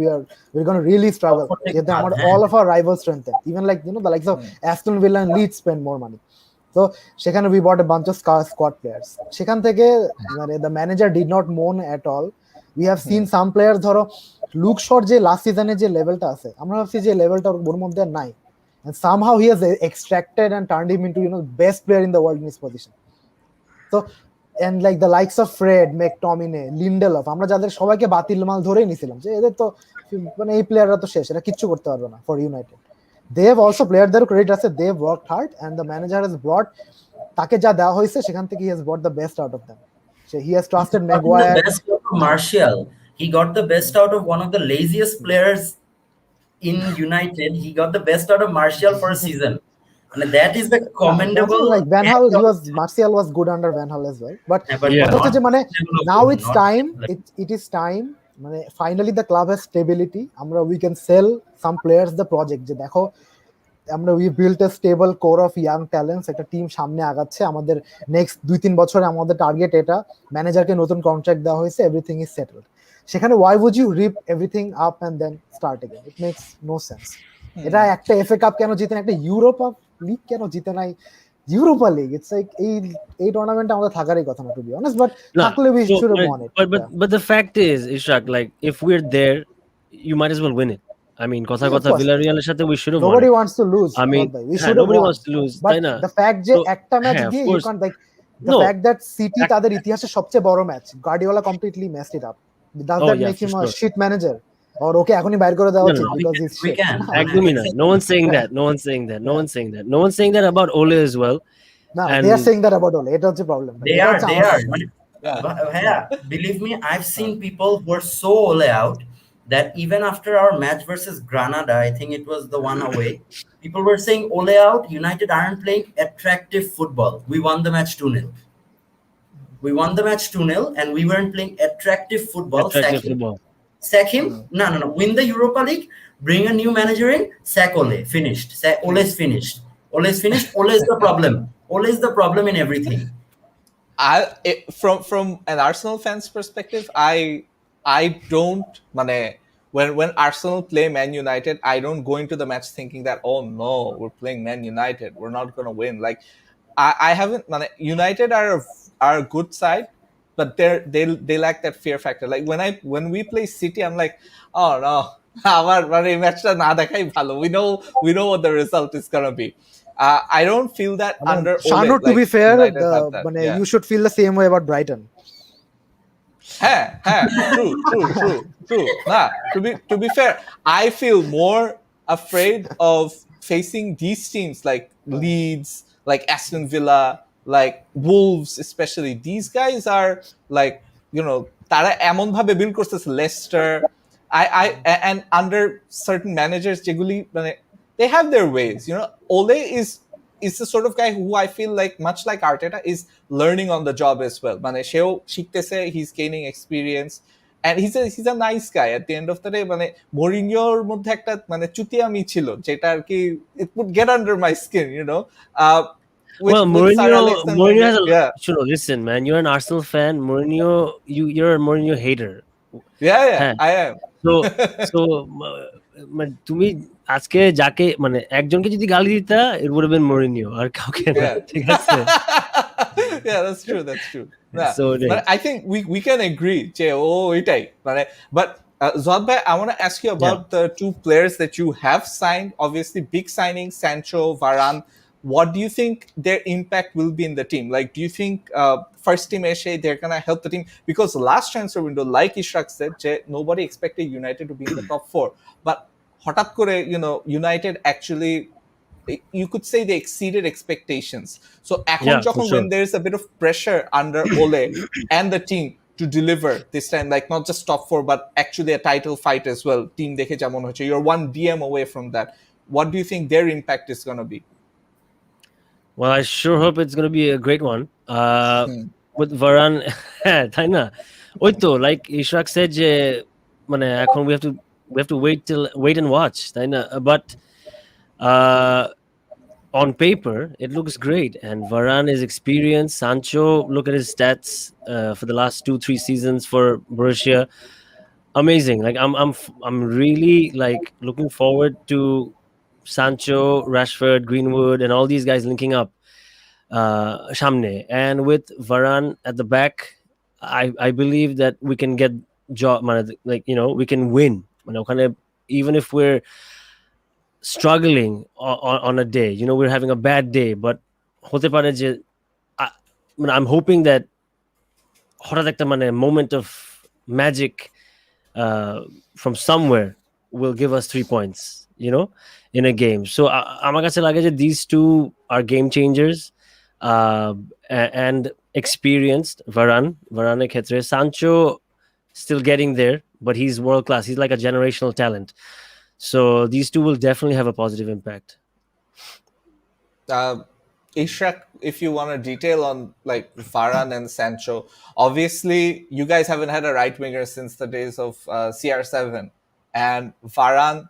we're going to really struggle, যেটা আমার all of our rivals strengthen, even like the likes of Aston Villa and Leeds spend more money. So সেখানে we bought a bunch of squad players. সেখান থেকে মানে the manager did not moan at all. We have seen some players, ধরো look shot যে last সিজনে যে লেভেলটা আছে, আমরা ভাবছি যে লেভেলটা ওর মধ্যে নাই, and somehow he has extracted and turned him into best player in the world in his position. So and like the likes of Fred, McTominay, Lindelof, আমরা যাদের সবাইকে বাতিল মাল ধরেই নিছিলাম যে এদের তো মানে এই প্লেয়াররা তো শেষ, এরা কিচ্ছু করতে পারবে না for United, they have also প্লেয়ারদেরও ক্রেডিট আছে, they have worked hard and the manager has brought, তাকে যা দেওয়া হয়েছে সেখান থেকে he has brought the best out of them. So he has trusted Got the Maguire. best out of Martial. He got the best out of one of the laziest players in United. He got the best out of Martial for a season. And that is the commendable. Like Van Hal, Martial was good under Van Hal as well. But Yeah. কথা হচ্ছে যে মানে now it's Not time, level. it is time, মানে finally the club has stability. আমরা we can sell some players the project, যে দেখো আমরা we built a stable core of young talents, একটা টিম সামনে আগাচ্ছে, আমাদের নেক্সট 2-3 বছরে আমাদের টার্গেট এটা, ম্যানেজারকে নতুন কন্ট্রাক্ট দেওয়া হয়েছে, এভরিথিং ইজ সেটেলড। সেখানে why would you rip everything up and then start again? It makes no sense. এটা একটা এফএ কাপ কেন জিতে না, একটা ইউরোপা লিগ কেন জিতে নাই, ইউরোপা লিগ, ইটস লাইক এই টুর্নামেন্টে আমাদের থাকারই কথা না, টু বি অনেস্ট, বাট থাকলে we should have won it. But the fact is, Ishraq, like if we're there, you might as well win it. I mean, কথা Yeah, of কথা course. Villarreal-এর সাথে we should have won Nobody it. wants to lose. I mean, we should have nobody won. wants to lose, But তাই না? the fact যে So, একটা match হ্যাঁ, of দিয়ে you course. can't, like the No. fact that City তাদের ইতিহাসে সবচেয়ে বড় match, Guardiola completely messed it up. Does Oh, that yeah, make for him a sure. shit manager? Or ওকে এখনই বাইর করে দেওয়া No, উচিত no, because he's we shit? can. একদমই না. No one's saying that. No one's saying that. No one's saying that. No one's saying that about Ole as well. No, And- they are saying that about Ole. এটা হচ্ছে problem. They এটা are. হচ্ছে They আমার are. problem. Yeah, believe me, I've seen people who are so all out that even after our match versus Granada, I think it was the one away, people were saying Ole out, United aren't playing attractive football. We won the match 2-0. We won the match 2-0 and we weren't playing attractive football. Attractive Sack him. football. Sack him? No. Win the Europa League, bring a new manager in, sack Ole. Finished. Ole's finished. Ole's finished. Ole is the problem. Ole is the problem in everything. From an Arsenal fan's perspective, I don't মানে when Arsenal play Man United, I don't go into the match thinking that, oh no, we're playing Man United, we're not gonna win. Like I haven't মানে United are a good side, but they lack that fear factor. Like when we play City, I'm like, oh no, আমার মানে এই ম্যাচটা না দেখাই ভালো. We know what the result is gonna be. I don't feel that under Ole. Shahnoor, to be like, fair, United have that, মানে yeah. you should feel the same way about Brighton. হ্যাঁ, true. Nah, to be fair, I feel more afraid of facing these teams like Leeds, like Aston Villa, like Wolves, especially. These guys are like, you know, তারা এমন ভাবে build করতেছে, Leicester, and under certain managers যেগুলি মানে they have their ways, you know. Ole is the sort of guy who I feel like, much like Arteta, is learning on the job as well. মানে সেও শিখতেছে, he's gaining experience, and he's a nice guy at the end of the day. মানে মরিনিওর মধ্যে একটা মানে চুতিয়ামি ছিল, যেটা আর কি it would get under my skin, you know. Well, with Sir Alex and Mourinho has a yeah. Sure, listen, man, you're an Arsenal fan. You're a Mourinho hater. হ্যাঁ। I am. So মানে তুমি আজকে যাকে মানে একজনকে যদি গালি দিতা, it would have been Mourinho, আর কাউকে না, Yeah. ঠিক আছে? Yeah, that's true. Yeah. So but I think we can agree যে এটাই মানে, but Zohad bhai, I want to ask you about the two players that you have signed. Obviously, big signings, Sancho, Varane. What do you think their impact will be in the team? Like, do you think first team Eshe, they're gonna help the team? Because last transfer window, like Ishraq said, nobody expected United to be in the top 4, but হঠাৎ করে, you know, United actually, you could say they exceeded expectations. So এখন Yeah, যখন for sure. when there is a bit of pressure under Ole and the team to deliver this time, like not just top 4 but actually a title fight as well, team দেখে যেমন হচ্ছে, you're one DM away from that. What do you think their impact is going to be? Well, I sure hope it's going to be a great one. With Varane, তাই না? ওই তো, like Ishraq said, যে মানে এখন we have to wait and watch, তাই না? But on paper, it looks great, and Varane is experienced. Sancho, look at his stats for the last 2-3 seasons for Borussia. Amazing. Like I'm really like looking forward to Sancho, Rashford, Greenwood, and all these guys linking up. Shamne, and with Varane at the back, I believe that we can get job, like, you know, we can win. You know, kind of, even if we're struggling on a day, you know, we're having a bad day, but hote pare je, I'm hoping that হঠাৎ একটা মানে moment of magic from somewhere will give us 3 points. you know, in a game. So আমার কাছে লাগে যে these two are game changers, and experienced. Varane ক্ষেত্রে Sancho still getting there, but he's world class. He's like a generational talent. So these two will definitely have a positive impact. Ishraq, if you want to detail on like Varane and Sancho, obviously you guys haven't had a right winger since the days of CR7, and Varane,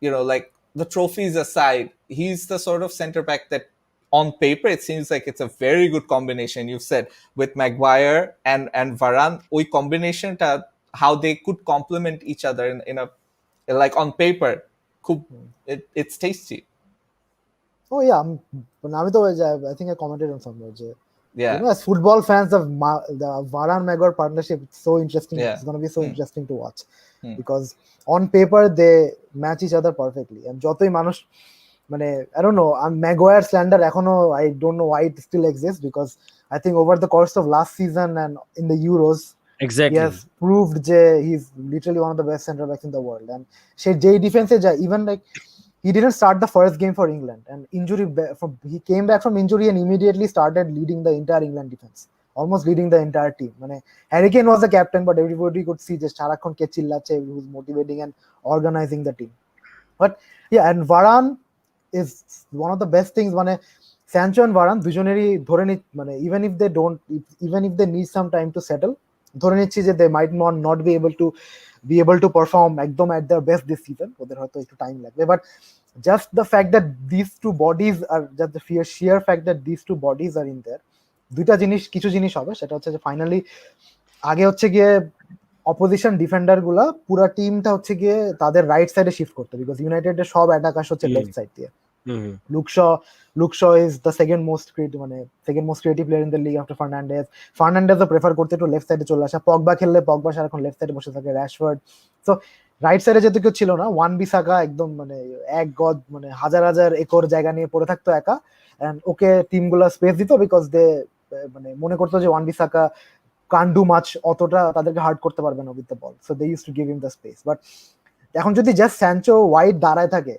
you know, like the trophies aside, he's the sort of center back that on paper it seems like it's a very good combination. You've said with Maguire and Varane, we combination how they could complement each other in a like on paper, it's tasty. Oh yeah, আমি তো I think I commented on somewhere যে Yeah. you know, as football fans, the Varane Maguire partnership, it's so interesting. Yeah. It's going to be so interesting to watch because on paper they match each other perfectly. And যতই মানুষ মানে I don't know, Maguire slander এখনো I don't know why it still exists, because I think over the course of last season and in the Euros, Exactly. he has proved যে he's literally one of the best center backs in the world. And সে যেই ডিফেন্সে যায়, even like he didn't start the first game for England, and he came back from injury and immediately started leading the entire England defense, almost leading the entire team. Harry Kane was the captain, but everybody could see just সারাক্ষণ কে চিল্লাচ্ছে, he was motivating and organizing the team. But yeah, and Varane is one of the best things. Sancho and Varane দুজনেরই ধরে নি, even if they need some time to settle, ধরে নিচ্ছি যে they might not be able to perform একদম at their best this season. ওদের হয়তো একটু টাইম লাগবে, but just the fact that these two bodies are, just the sheer fact that these two bodies are in there, কিছু জিনিস হবে। সেটা হচ্ছে যে ফাইনালি আগে হচ্ছে গিয়ে অপোজিশন ডিফেন্ডার গুলা পুরা টিমটা হচ্ছে গিয়ে তাদের রাইট সাইডে শিফট করতে, বিকজ ইউনাইটেডের সব অ্যাটাক হচ্ছে লেফট সাইড দিয়ে। Luke Shaw is the second most creative player in the league after Fernandes prefer করতে একটু লেফট সাইডে চলে আসা। পগবা খেললে পগবা সারাক্ষণ লেফট সাইডে বসে থাকে, র্যাশফোর্ড। সো রাইট সাইডে যেহেতু কেউ ছিল না, ওয়ান বিসাকা একদম এক গজ হাজার হাজার একর জায়গা নিয়ে পড়ে থাকতো একা, এন্ড ওকে টিমগুলো স্পেস দিত, বিকজ দে মনে করতো যে Wan Bissaka can't do much, অতটা তাদেরকে হার্ড করতে পারবে না with the ball, so they use to give him the space. But এখন যদি জাস্ট স্যানচো ওয়াইড দাঁড়ায় থাকে,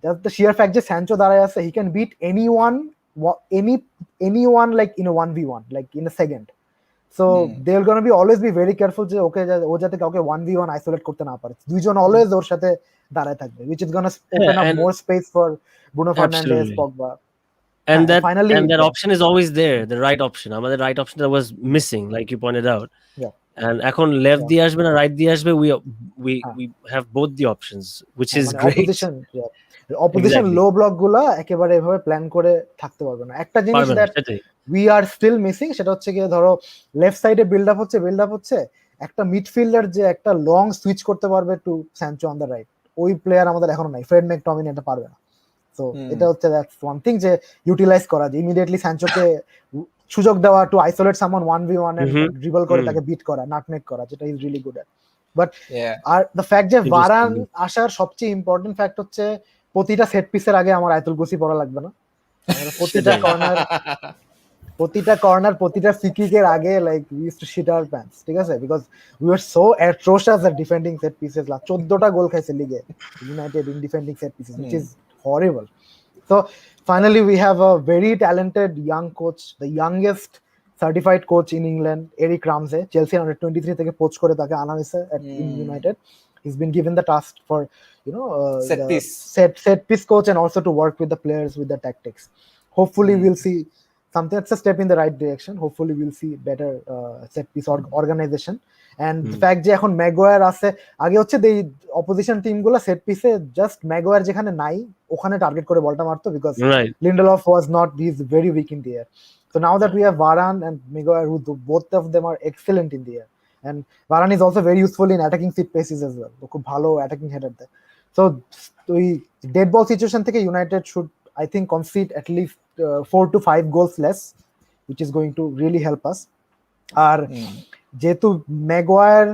just the sheer fact that Sancho দাঁড়ায় আছে, he can beat anyone like in a 1v1, like in a second. So they're going to be always be very careful যে ওকে ও যাতে কাউকে 1v1 isolate করতে না পারে, দুইজন always ওর সাথে দাঁড়ায় থাকবে, which is going to open up more space for Bruno Fernandes, Pogba. And that option is always there, the right option. The right option that was missing, like you pointed out. Yeah. And এখন left দিয়ে আসবে না right দিয়ে আসবে, we have both the options, which is great. Opposition low block গুলা একেবারে এভাবে plan করে থাকতে পারবে না। একটা জিনিস that we are still missing, সেটা হচ্ছে কি, ধরো লেফট সাইডে বিল্ড আপ হচ্ছে, একটা মিডফিল্ডার যে একটা লং সুইচ করতে পারবে two Sancho on the right, ওই প্লেয়ার আমাদের এখনো নাই। ফ্রেড ম্যাকটমিনি এটা পারবে না। সো এটা হচ্ছে দ্যাটস ওয়ান থিং যে ইউটিলাইজ করা যায়, ইমিডিয়েটলি স্যানচোকে সুযোগ দেওয়া to isolate someone 1v1 and dribble করে তাকে বিট করা, নাটমেক করা, যেটা is really good at. But আর দ্য ফ্যাক্ট যে ভারান আসার সবচেয়ে ইম্পর্টেন্ট ফ্যাক্ট হচ্ছে প্রতিটা সেট পিসের আগে আমার আয়াতুল কুরসি পড়া লাগবে না, প্রতিটা কর্নার প্রতিটা ফ্রি কিকের আগে like we used to shit our pants, ঠিক আছে, because we are so atrocious at defending set pieces. 14টা গোল খাইছে লিগে United in defending set pieces, which is horrible. So finally we have a very talented young coach, the youngest certified coach in England, Eric Ramsey, Chelsea under 23 থেকে coach করে তাকে আনা হয়েছে in United. He's been given the task for set piece coach, and also to work with the players with the tactics. Hopefully we'll see something that's a step in the right direction. Hopefully we'll see better set piece organization. And the fact যে এখন Maguire আছে, আগে হচ্ছে এই opposition team গুলো set পিসে just Maguire যেখানে নাই ওখানে টার্গেট করে বলটা মারতো, because Lindelof was not, he's very weak in the air. So now that we have Varane and Maguire, who both of them are excellent in the air, and Varane is also very useful in attacking set pieces as well, খুব ভালো attacking header দেয়। So ওই dead বল situation থেকে United should I think concede at least 4 to 5 goals less, which is going to really help us. আর যেহেতু Maguire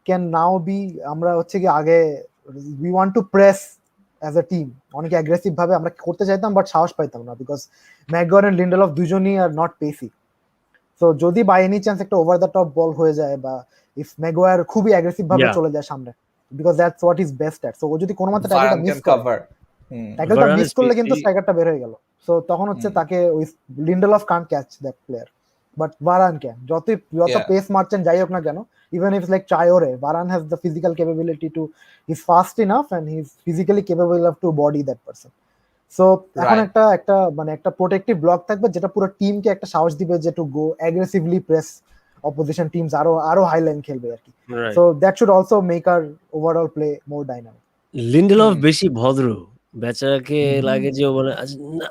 can now B, আমরা হচ্ছে কি আগে we want to press as a team অনেক aggressive ভাবে আমরা করতে চাইতাম, বাট সাহস পাইতাম না, বিকজ ম্যাগুয়ার এন্ড লিন্ডেলফ দুজনই আর নট পেসি। সো যদি বাই এনি চান্স একটা ওভার দ্য টপ বল হয়ে যায়, বা ইফ ম্যাগুয়ার খুবই অ্যাগ্রেসিভ ভাবে চলে যায় সামনে, because that's what he's best at. So ও যদি কোনো মতে ট্যাকলটা Varane মিস can করে, cover. ট্যাকলটা Varane মিস is করলে কিন্তু he- স্ট্রাইকারটা বের হয়ে গেল। সো তখন হচ্ছে তাকে ওই Lindelof can't catch that player, but Varane can. যত Yeah. পেস মারছেন যাই হোক না কেন, ইভেন ইফ লাইক চায়োরে, Varane has the physical capability to, is fast enough and he is physically capable of to body that person. So এখন Right. একটা মানে একটা প্রোটেক্টিভ ব্লক থাকবে যেটা পুরো টিমকে একটা সাহস দিবে যে to go aggressively press opposition teams, আরো হাই লাইন খেলবে আর কি। right. So that should also make our overall play more dynamic. Lindelof বেশি ভদ্র, বেচারাকে লাগে যে ও বলে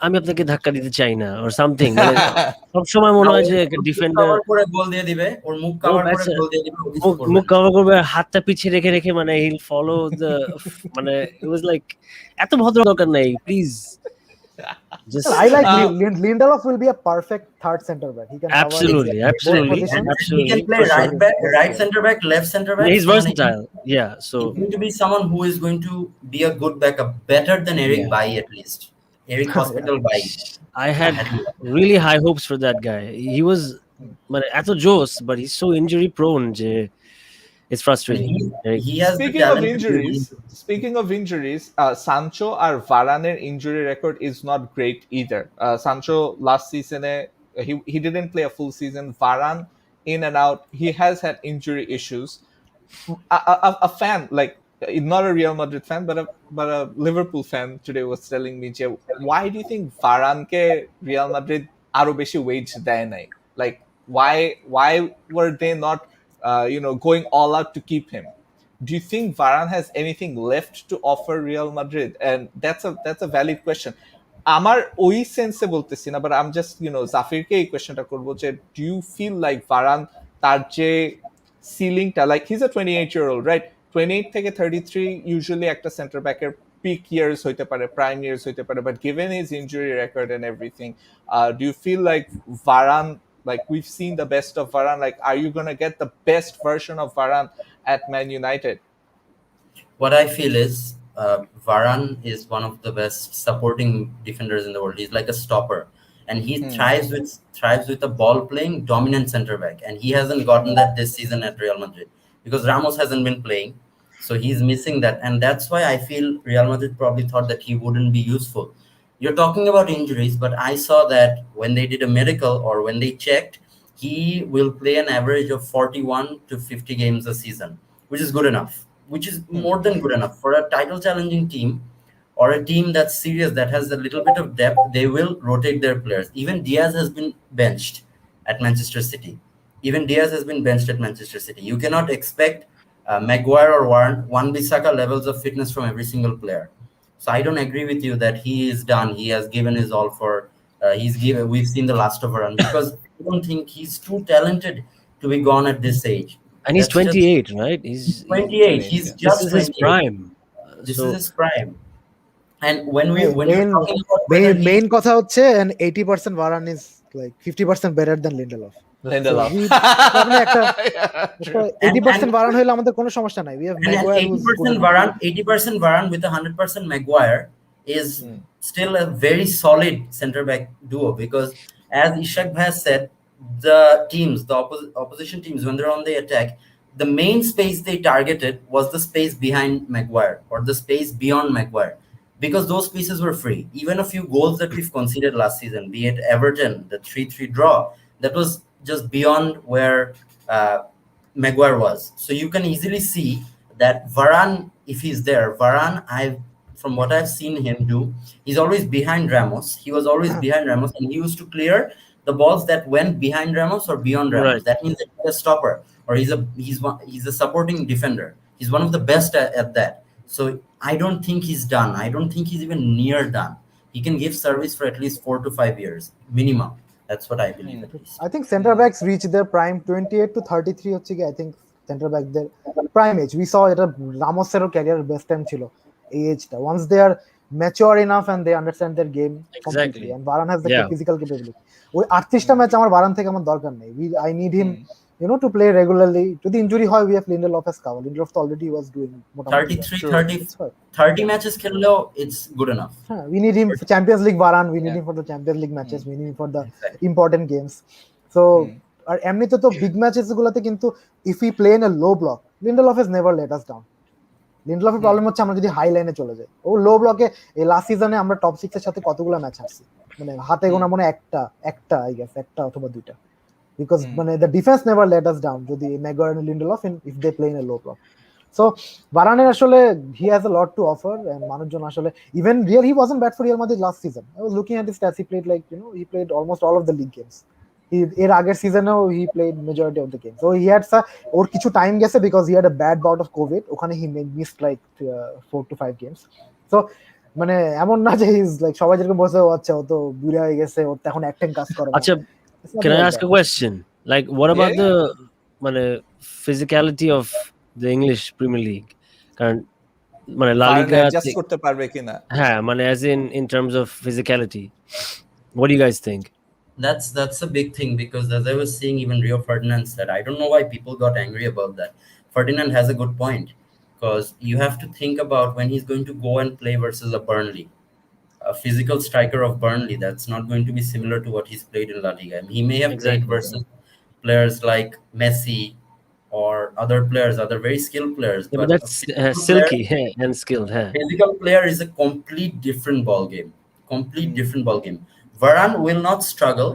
আমি আপনাকে ধাক্কা দিতে চাই না or something, মানে সবসময় মনে হয় যে ডিফেন্ডার কভার করে গোল দিয়ে দিবে, ওর মুখ কভার করে গোল দিয়ে দিবে, ও কিছু করবে মুখ না। কভার করবে, হাতটা পিছিয়ে রেখে রেখে, মানে he'll follow the মানে it was like এত ভদ্র দরকার নাই please. Just I like Lindelof will be a perfect third center back. He can cover absolutely, both absolutely, positions. He can play for sure. right back, right center back, left center back. He's versatile, yeah. So He's going to be someone who is going to be a good backup, better than Eric Yeah. Bailly at least. Eric Hospital Bailly. I had really high hopes for that guy. He was মানে এত জোস, but he's so injury prone যে it's frustrating. He has the Speaking of talent to be injuries, Sancho or Varane's injury record is not great either. Sancho last season, he didn't play a full season. Varane in and out. He has had injury issues. A fan, like not a Real Madrid fan, but a Liverpool fan today was telling me, Jay, why do you think Varane ke Real Madrid aro beshi wage deয় নাই? Like why were they not going all out to keep him? Do you think Varane has anything left to offer Real Madrid? And that's a valid question. আমার ওই সেন্সে বলতেছি না, but um just জাফিরকে এই কোয়েশ্চেনটা করবো যে do you feel like Varane তার যে সিলিংটা, like he is a 28-year-old, right? 28 থেকে 33 ইউজুয়ালি একটা সেন্টার ব্যাকের পিক ইয়ার্স হইতে পারে, প্রাইম ইয়ার্স হইতে পারে, but given his injury record and everything, do you feel like Varane, like we've seen the best of Varane, like are you going to get the best version of Varane at Man United? What I feel is Varane is one of the best supporting defenders in the world. He's like a stopper, and he thrives with a ball playing dominant center back, and he hasn't gotten that this season at Real Madrid because Ramos hasn't been playing, so he's missing that, and that's why I feel Real Madrid probably thought that he wouldn't be useful. You're talking about injuries, but I saw that when they did a medical or when they checked, he will play an average of 41 to 50 games a season, which is good enough, which is more than good enough for a title challenging team or a team that's serious, that has a little bit of depth. They will rotate their players. Even Diaz has been benched at Manchester City. You cannot expect Maguire or Wan-Bissaka levels of fitness from every single player. So I don't agree with you that he is done. He has given his all for. We've seen the last of Varane because I don't think he's too talented to be gone at this age. And he's 28, right? He's 28. He's this just is 28. his prime. This So is his prime. And when you're talking about main কথা হচ্ছে, and 80% Varane is like 50% better than Lindelof. Lindelof. একটা 80% Varane হইলে আমাদের কোনো সমস্যা নাই. We have Maguire who's 80% Varane with 100% Maguire is still a very solid center back duo, because as Ishraq has said, the opposition teams, when they're on the attack, the main space they targeted was the space behind Maguire or the space beyond Maguire, because those spaces were free. Even a few goals that we've conceded last season, be it Everton, the 3-3 draw, that was just beyond where Maguire was. So you can easily see that Varane, if he's there, from what I've seen him do, he's always behind Ramos. He was always behind Ramos, and he used to clear the balls that went behind Ramos or beyond Ramos. Right. That means that he's a stopper, or he's a supporting defender. He's one of the best at that. So I don't think he's done. I don't think he's even near done. He can give service for at least 4 to 5 years minimum. That's what I believe at least. I think center backs reach their prime 28 to 33 হচ্ছে কি, I think center back their prime age. We saw এটা রামোসেরও career best time ছিল এই এজটা. Once they are mature enough and they understand their game completely, and Varane has the physical capability. ওই 38টা match আমার Varane থেকে আমার দরকার নেই. I need him to play regularly. যদি ইনজুরি হয়, we have Lindelof as cover. Lindelof already was doing 30 matches খেললেও it's good enough. We need him for Champions League Varane, we need him for the Champions League matches, we need him for the important games. So আর এমনিতে তো big matches গুলোতে কিন্তু if we play in a low block, Lindelof has never let us down. লিন্ডলফের problem হচ্ছে আমরা যদি high লাইনে চলে যাই, ও লো ব্লকে এই লাস্ট সিজনে আমরা টপ 6 এর সাথে কতগুলো ম্যাচ হারছি, মানে হাতে গোনা মনে একটা আই গেস, একটা অথবা দুইটা, বিকজ মানে the defence never let us down যদি Maguire and Lindelof if they play in a low block. So বারানের আসলে he has a lot to offer, and মানুষজন আসলে even real he wasn't bad for Real Madrid last season. I was looking at his stats, he played like he played almost all of the league games. এর আগের সিজনেও he played majority of the games. So he had ওর কিছু time গেছে because he had a bad bout of Covid, ওখানে he missed like 4 to 5 games. So মানে এমন না যে ইজ লাইক সবাই যেরকম বসে আচ্ছা ও তো বুড়া হয়ে গেছে, ওর তো এখন অ্যাক্টিং কাজ করে না। আচ্ছা, can I ask a question? Like, what about the মানে physicality of the English Premier League? কারণ মানে লা লিগা অ্যাডজাস্ট করতে পারবে কিনা? হ্যাঁ, মানে as in terms of physicality, what do you guys think? That's a big thing, because as I was saying, even Rio Ferdinand said, I don't know why people got angry about that. Ferdinand has a good point, because you have to think about when he's going to go and play versus a Burnley, a physical striker of Burnley. That's not going to be similar to what he's played in La Liga. He may have played versus players like Messi or other players, other very skilled players, Yeah, but but that's silky and skilled. physical player is a complete different ball game. Different ball game. Varane will not struggle.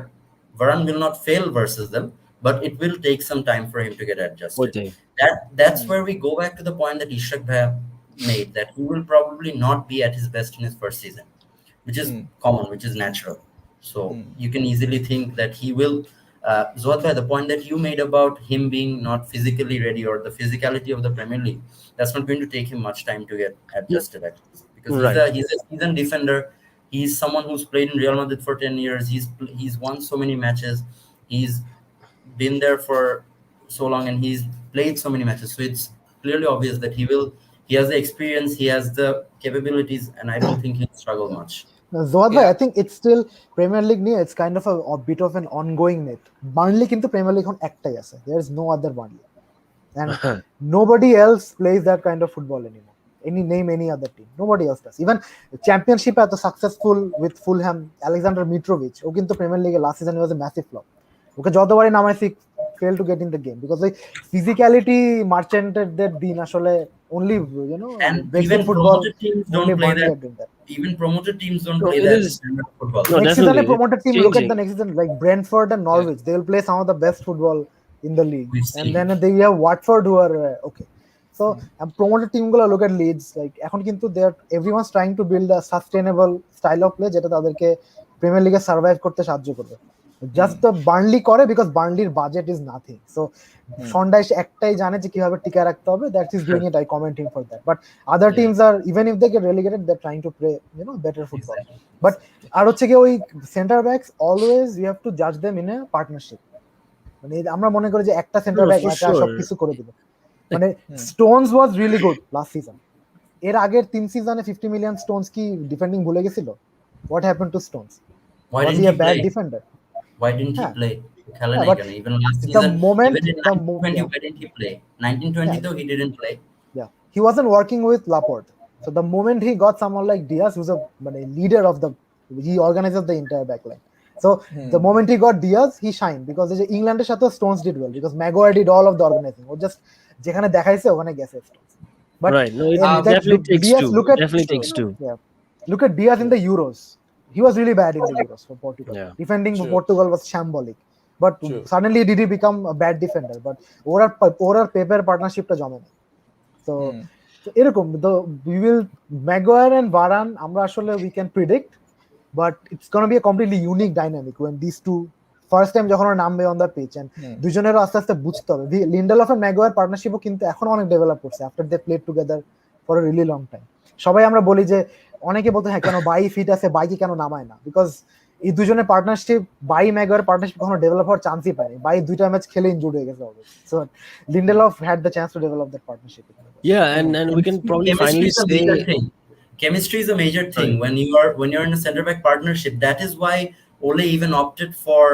Varane will not fail versus them, but it will take some time for him to get adjusted. Okay. That's where we go back to the point that Ishraq made, that he will probably not be at his best in his first season, which is common, which is natural. So you can easily think that he will. Zohad, the point that you made about him being not physically ready, or the physicality of the Premier League, that's not going to take him much time to get adjusted, actually, because he's a seasoned defender. He's someone who's played in Real Madrid for 10 years. He's won so many matches. He's been there for so long, and he's played so many matches. So it's clearly obvious that he has the experience, he has the capabilities, and I don't think he'll struggle much. Zohad, I think it's still Premier League niye, it's kind of a bit of an ongoing myth. Burnley কিন্তু Premier League এখন একটাই আছে, there is no other Burnley, and nobody else plays that kind of football anymore. Name any other team, nobody else does. Even championship at the successful with Fulham, Alexander Mitrovic, ও কিন্তু Premier League last season was a massive flop. ওকে যতবারই নামাইছি fail to get in the game, because like physicality merchanted that দিন আসলে only and basic even football promoted teams don't only play Burnley that. are doing that. Even promoted teams don't No, play it that is- standard of football. No, Next season, a definitely. promoted team, It's look at changing. the next season, like Brentford and Norwich, they will play some of the best football in the league. We've And seen. then they have Watford who are okay. So, promoted team গুলো look at Leeds, like এখন কিন্তু everyone's trying to build a sustainable style of play যেটা তাদেরকে premier লিগে survive করতে সাহায্য করবে। Just the Burnley করে বিকজ বার্নলির budget is nothing. So Sean Dyche একটাই জানে যে কিভাবে টিকা রাখতে হবে, that is doing it, I commend him for that. But other teams are even if they get relegated they are trying to play better football. But আর হচ্ছে কি ওই centre backs always you have to জাজ them in a partnership. মানে আমরা মনে করি যে একটা সেন্টার ব্যাক একা সবকিছু করে দিবে। মানে Stones was really good last season. এর আগের 3 সিজনে 50 মিলিয়ন স্টোনস কি ডিফেন্ডিং ভুলে গেছিল? What happened to Stones? Why Was didn't he he a bad play? defender? Why didn't he play? But Even last the season, moment even in 1920, why didn't he play? 1920 though, he didn't play. Yeah, he wasn't working with Laporte. So the moment he got someone like Diaz, who's a leader of he organizes the entire backline. So the moment he got Diaz, he shined, because England সাথে Stones did well because Maguire did all of the organizing. Or just যেখানে দেখাইছে ওখানে গেছে Stones. But right, no, it definitely takes Diaz, two. Definitely takes two. Yeah, look at Diaz in the Euros. He was really bad in the Euros for Portugal. Yeah. Defending for Portugal was shambolic. But suddenly did he become a bad defender? But ওরা পেপের পার্টনারশিপটা জমে না। So এরকম we will Maguire and Varane আমরা আসলে we can predict, but it's going to be a completely unique dynamic when these two first time যখন ওরা নামবে on the pitch, and দুজনেরও আস্তে আস্তে বুঝতে হবে। লিন্ডেলফ and Maguire পার্টনারশিপও কিন্তু এখন অনেক ডেভেলপ করছে after they played together for a really long time. সবাই আমরা বলি যে অনেকে বলতে হ্যাঁ কেন বাই ফিট আছে, বাইকে কেন নামায় না, বিকজ এই দুজনের পার্টনারশিপ Maguire পার্টনারশিপ কখনো ডেভেলপ হওয়ার চান্সই পায়নি। দুইটা ম্যাচ খেলে ইনজুর্ড হয়ে গেছে already. So Lindelof had the chance to develop that partnership. Yeah, and we can probably finally say chemistry is a major thing when you're in a center back partnership. That is why Ole even opted for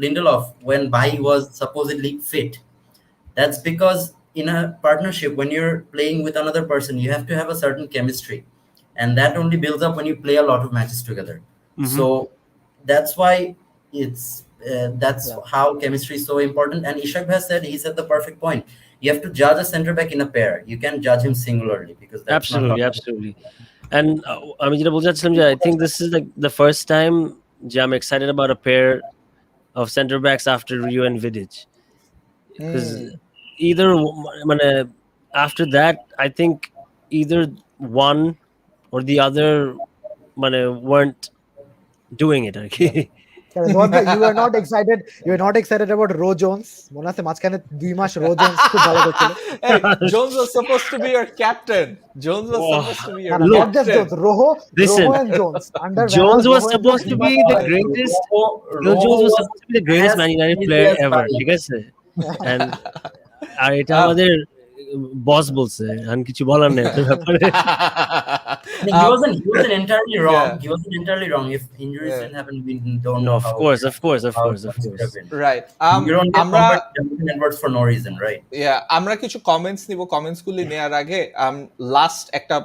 Lindelof when Bai was supposedly fit. That's because in a partnership, when you're playing with another person, you have to have a certain chemistry, and that only builds up when you play a lot of matches together. So that's why that's how chemistry is so important. And Ishraq has said, he said the perfect point. you have to judge a center back in a pair. You can't judge him singularly because that's absolutely, not how absolutely. And আমি যেটা বলতে চাচ্ছিলাম যে I think this is like the first time যে I'm excited about a pair of center backs after Rio and Vidic. Because either মানে after that I think either one or the other মানে weren't doing it আর কি Zohad bhai, you were not excited. You were not excited about Ro Jones. মনে আছে মাঝখানে 2 মাস Ro Jones খুব ভালো করছিল। Hey, Jones was supposed to be your captain. Jones was Oh, supposed to be your No, not just captain. Jones. Rojo Listen, and Jones. Under Jones Van Gaal, was Rojo and supposed to Jones be দুই the mass greatest Rojo Jones was was supposed to be the greatest as Man United easy player as ever pie. ঠিক আছে and আর এটা আমাদের বস বলছে আর কিছু বলার নেই এটার ব্যাপারে I mean, he wasn't entirely wrong. Yeah. He wasn't entirely wrong. If injuries Yeah. didn't happen, we don't No, know of how course how of it course would have been. Right. You don't get আমরা compared to Jonathan Edwards for no reason, right? আমরা কিছু comments নিব comments গুলি নেওয়ার আগে last একটা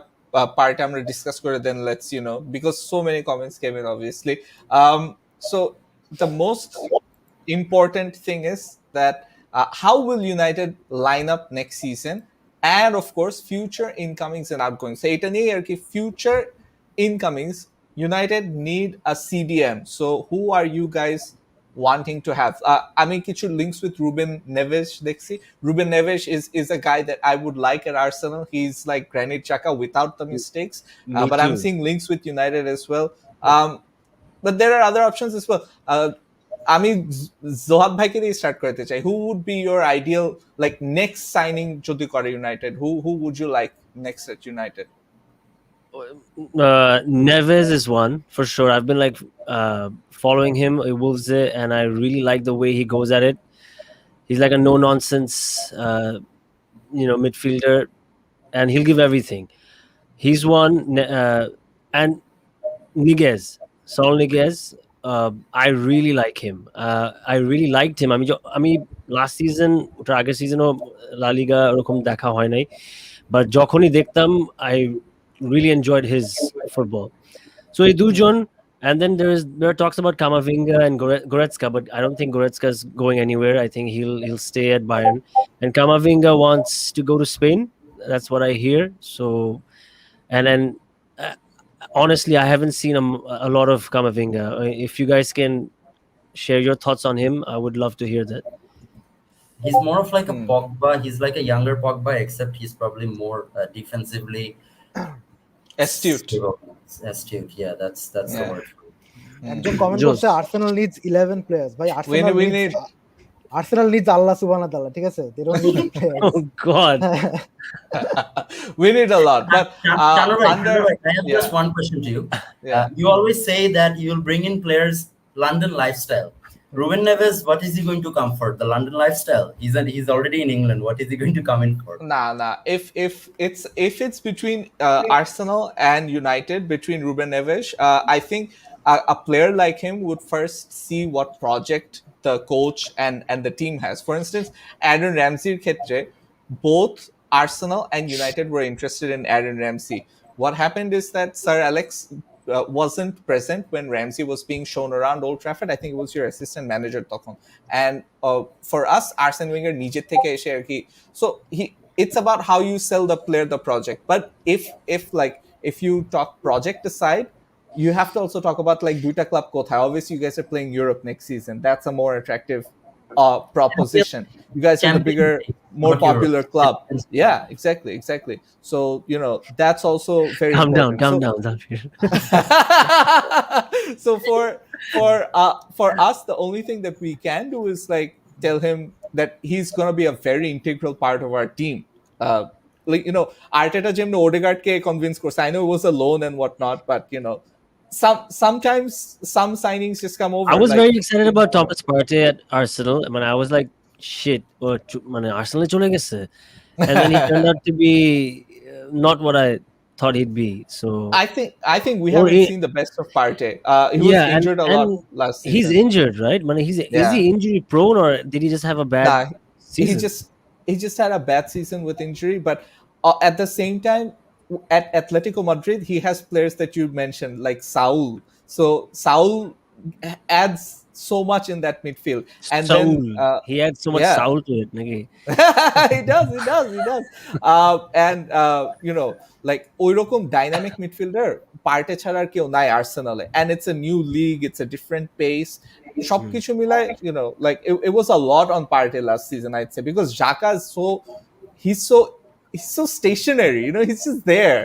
part আমরা discuss করে then let's because so many comments came in obviously so the most important thing is that how will United line up next season and of course future incomings and outgoings. So এটা নিয়ে আর কি future incomings United need a CDM. So who are you guys wanting to have? আমি কিছু links with Ruben Neves দেখছি. Ruben Neves is a guy that I would like at Arsenal. He's like Granit Xhaka without the mistakes. Me But I'm too. seeing links with United as well. But there are other options as well. আমি জোহাদ ভাইকে দিয়ে start করতে চাই who would be your ideal like next signing যদি করে United who would you like next at United Neves is one for sure. I've been like following him at Wolves and I really like the way he goes at it. He's like a no nonsense midfielder and he'll give everything. He's one and Niguez, Saul Niguez. I really like him. I really liked him. I mean, last season, ওটার আগের সিজনও লা লিগা ওরকম দেখা হয় নাই, but যখনই দেখতাম, I really enjoyed his football. So এই দুজন, and then there are talks about Camavinga and Goretzka, but I don't think Goretzka is going anywhere. I think he'll stay at Bayern, and Camavinga wants to go to Spain. That's what I hear. So, and then. Honestly, I haven't seen a lot of Camavinga. If you guys can share your thoughts on him, I would love to hear that. He's more of like a Pogba. He's like a younger Pogba, except he's probably more defensively astute. Yeah, that's the word. একজন comment করছে Arsenal needs 11 players ভাই Arsenal needs আল্লাহ সুবহানাহু ওয়া তাআলা ঠিক আছে they don't need players. Oh God. We need a lot, but Shahnoor, I have just one question to you. You always say that you'll bring in players London lifestyle. Ruben Neves, what is he going to come for? The London lifestyle. He's already in England. What is he going to come in for? Nah. If it's between Arsenal and United, between Ruben Neves, I think a player like him would first see what project the coach and the team has. For instance, Aaron Ramsey's ক্ষেত্রে both Arsenal and United were interested in Aaron Ramsey. What happened is that Sir Alex wasn't present when Ramsey was being shown around Old Trafford. I think it was your assistant manager তখন. And for us, Arsene Wenger নিজের থেকে এসে আর কি. So it's about how you sell the player the project. But if you talk project aside, you have to also talk about like duita club kothay. Obviously, you guys are playing Europe next season. That's a more attractive proposition. You guys are the bigger, more popular club. Yeah, exactly. So that's also very Calm important. down, Zafeer. So for us, the only thing that we can do is like tell him that he's gonna be a very integral part of our team. Arteta যেমন ওডেগার্ডকে convince করছে I know it was a loan and whatnot, but sometimes some signings just come over. I was very excited about Thomas Partey at Arsenal. I mean, I was like, shit, Arsenal চলে গেছে, and then he turned out to be not what I thought he'd be. So I think we haven't seen the best of Partey. He was injured a lot last season. He's injured, right? Is he injury prone or did he just have a bad season? He just had a bad season with injury, but at the same time, at Atletico Madrid, he has players that you mentioned, like Saul. So Saul adds so much in that midfield. And Saul. then He had so much yeah. soul to it. Naki. He does. And you know, like oirokom dynamic midfielder Partey ছাড়া আর কেউ নাই আর্সেনালে, and it's a new league, it's a different pace. সবকিছু মিলায়, you know, like it was a lot on Partey last season, I'd say, because Xhaka is he's so stationary, you know, he's just there.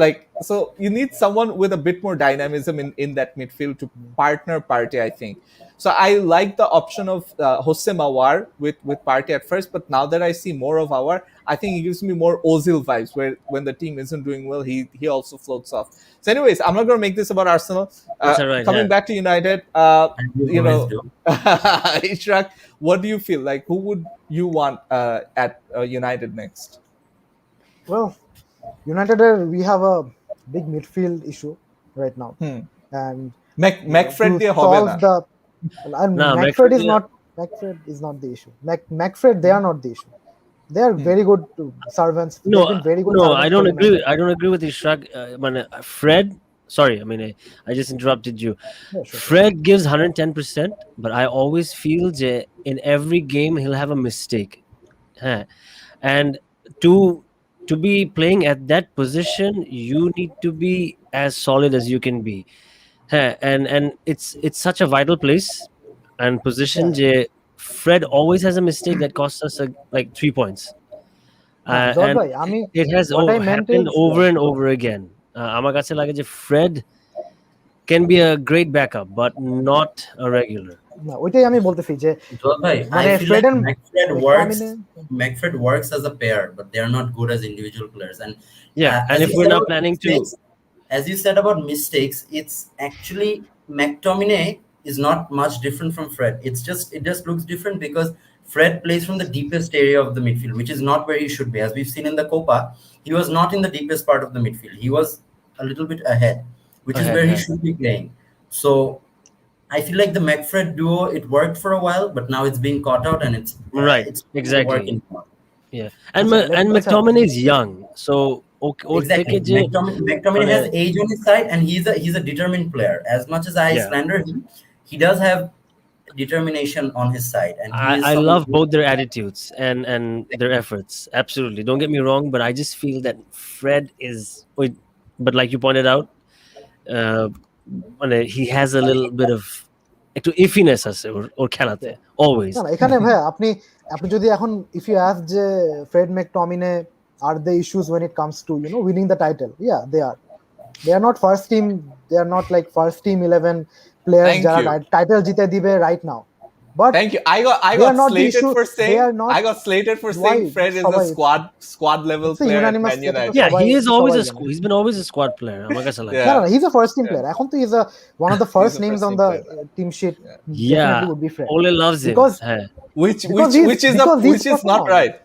Like, so you need someone with a bit more dynamism in that midfield to partner Partey, I think. So I like the option of Jose Mawar with Partey at first, but now that I see more of Awar, I think he gives me more Ozil vibes, where when the team isn't doing well, he also floats off. So anyways, I'm not going to make this about Arsenal. That's all right, Coming yeah. back to United, you know, Ishraq, what do you feel like? Who would you want at United next? Well, United, we have a big midfield issue right now, and McFred to দিয়ে হবে solve না। the and No, McFred is McFred, not the issue. McFred, they are not the issue. They are very good servants. They've been very good No, servants I for don't agree. United. I don't agree with Ishraq. Fred, sorry, I mean, I just interrupted you. Yeah, sure. Fred gives 110%, but I always feel that in every game he'll have a mistake. And to be playing at that position, you need to be as solid as you can be. And it's such a vital place and position. Fred always has a mistake that costs us like 3 points. Zohad And bhai, it has what I meant happened is- over and over again. আমার কাছে লাগে যে Fred can be a great backup, but not a regular. না, ওইটাই আমি বলতেছি যে Joel bhai, মানে I feel Fred like and McFred works as a pair, but they are not good as individual players. And Yeah, and as if you we're said not about planning to, mistakes, as you said about mistakes, it's actually McTominay is not much different from Fred. It just looks different because Fred plays from the deepest area of the midfield, which is not where he should be. As we've seen in the Copa, he was not in the deepest part of the midfield. He was a little bit ahead, which is where he should be playing. So I feel like the McFred duo, it worked for a while, but now it's being caught out, and it's Right, exactly. working. yeah, and Let's- and let's McTominay is young, so Exactly. McTominay has age on his side, and he's a determined player. As much as I Yeah. slander him, he does have determination on his side, and he is I someone love who- both their attitudes and their efforts. Absolutely, don't get me wrong, but I just feel that Fred is. But like you pointed out, he has a little bit of একটু ইফিনেস আছে ওর খেলাতে always. না, এখানে ভাই আপনি যদি এখন if you ask যে Fred McTominay are the issues when it comes to winning the title, yeah, they are not first team, they are not like first team 11 players Thank যারা you. টাইটেল জিতে দিবে right now, but Thank you. I they got are not the slated issue. for They saying are not- I got slated for Why? saying Fred is a সবাই- squad level It's a player at unanimous Man United. Yeah, he is always সবাই a জানে। he's been always a squad player. আমার কাছে লাগে। Yeah. No, he's a first team player. এখন তো he's one of the first a names first on team the player. team sheet. Yeah, Definitely would be Fred. Ole loves him. Because- Which Because he's- which is because he's which is not performed. right.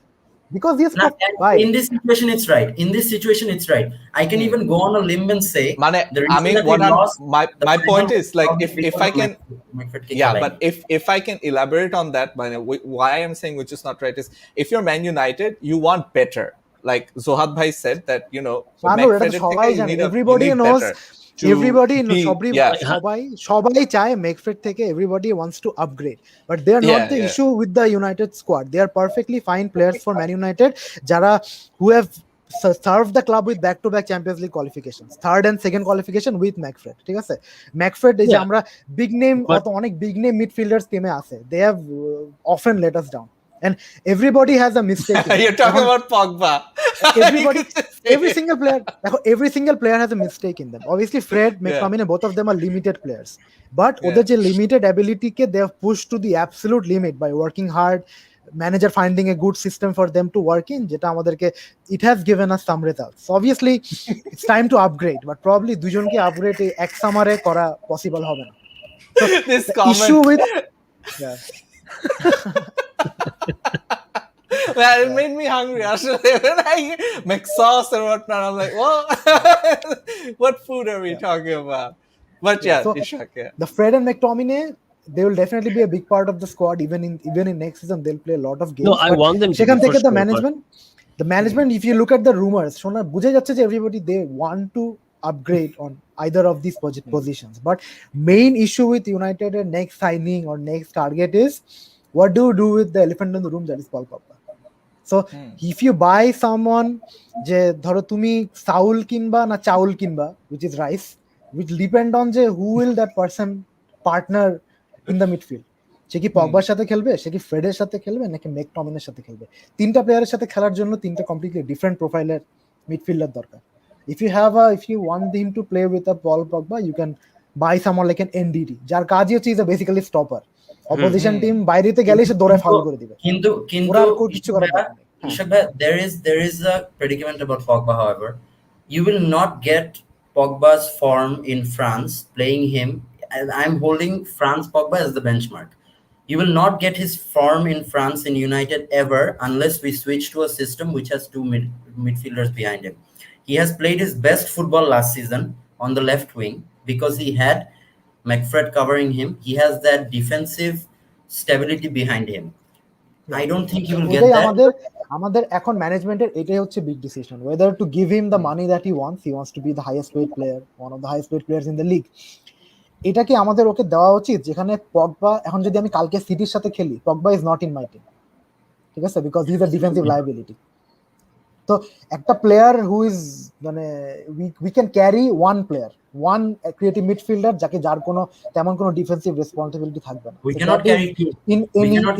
Because he's Nah, why? in this situation, it's right. In this situation, it's right. I can even go on a limb and say Mane, the reason I mean, that what we I'm, lost the my final point is like probably if because I of can McFred kicking yeah, the but line. if I can elaborate on that, why I'm saying which is not right is if you're Man United, you want better. Like Zohad bhai said that Shahnoor, এটা তো McFred সবাই you জানে, need everybody you need knows, better to everybody be- yeah. সবাই চায় McFred থেকে, everybody wants to upgrade, but they are not Yeah, the yeah. issue with the United squad. They are perfectly fine players for Man United যারা who have served the club with back-to-back Champions League qualifications, third and second qualification with McFred, ঠিক আছে? McFred এই যে Yeah. আমরা big name But- অনেক big name midfielders টিমে আছে, they have often let us down, and everybody has a mistake. You're talking about Pogba. Everybody- You could just say every it. single player has a mistake in them. Obviously Fred, McTominay, both of them are limited players, but ওদের যে limited ability K they have pushed to the absolute limit by working hard, manager finding a good system for them to work in, যেটা আমাদেরকে it has given us some results. So obviously it's time to upgrade, but probably দুজনকে upgrade এই এক সামারে করা possible হবে না. This The comment. issue with yeah. Man, it made me hungry. Actually, when I make sauce and whatnot, I'm like, what food are we talking about? But yeah, So- Ishraq, yeah. The Fred and McTominay, they will definitely be a big part of the squad. Even in next season, they'll play a lot of games. No, I But want them to সেখান be, থেকে for the sure, but- management, if you look at the rumors, শোনা বুঝে যাচ্ছে যে everybody they want to upgrade on either of these positions. But main issue with United next signing or next target is what do you do with the elephant in the room, that is Paul Pogba. So if you buy someone, যে ধরো তুমি Saul কিনবা না চাউল কিনবা, which is rice, which depend on যে who will that person partner in the midfield. সে কি পগবার সাথে খেলবে, সে কি ফ্রেডের সাথে খেলবে, নাকি ম্যাকটমিনের সাথে খেলবে? তিনটা প্লেয়ারের সাথে খেলার জন্য তিনটা কমপ্লিটলি ডিফারেন্ট প্রোফাইলের মিডফিল্ডার দরকার. If you want him to play with a Paul Pogba, you can buy someone like an NDD, যার কাজই হচ্ছে is basically stopper. Opposition team বাইরেতে গেলে সে দৌড়ে ফাউল করে দিবে. কিন্তু ওরা আর কিছু করার দরকার নেই. Ishraq bhai, there is a predicament about Pogba, however. You will not get Pogba's form in France playing him, and I'm holding France Pogba as the benchmark. You will not get his form in France in United ever unless we switch to a system which has two midfielders behind him. He has played his best football last season on the left wing because he had McFred covering him. He has that defensive stability behind him. I don't think he will get that. আমাদের এখন ম্যানেজমেন্টের এটাই হচ্ছে big decision, whether to give him the money that he wants to be the highest paid player, one of the highest paid players in the league. এটা কি আমাদের ওকে দেওয়া উচিত, যেখানে পগবা, এখন যদি আমি কালকে সিটির সাথে খেলি, Pogba is not in my team, ঠিক আছে, because he is a defensive liability. তো একটা প্লেয়ার হু ইজ মানে we can carry one creative midfielder যার কোনো তেমন কোনো ডিফেন্সিভ রেসপন্সিবিলিটি থাকবে না. We cannot carry two. We cannot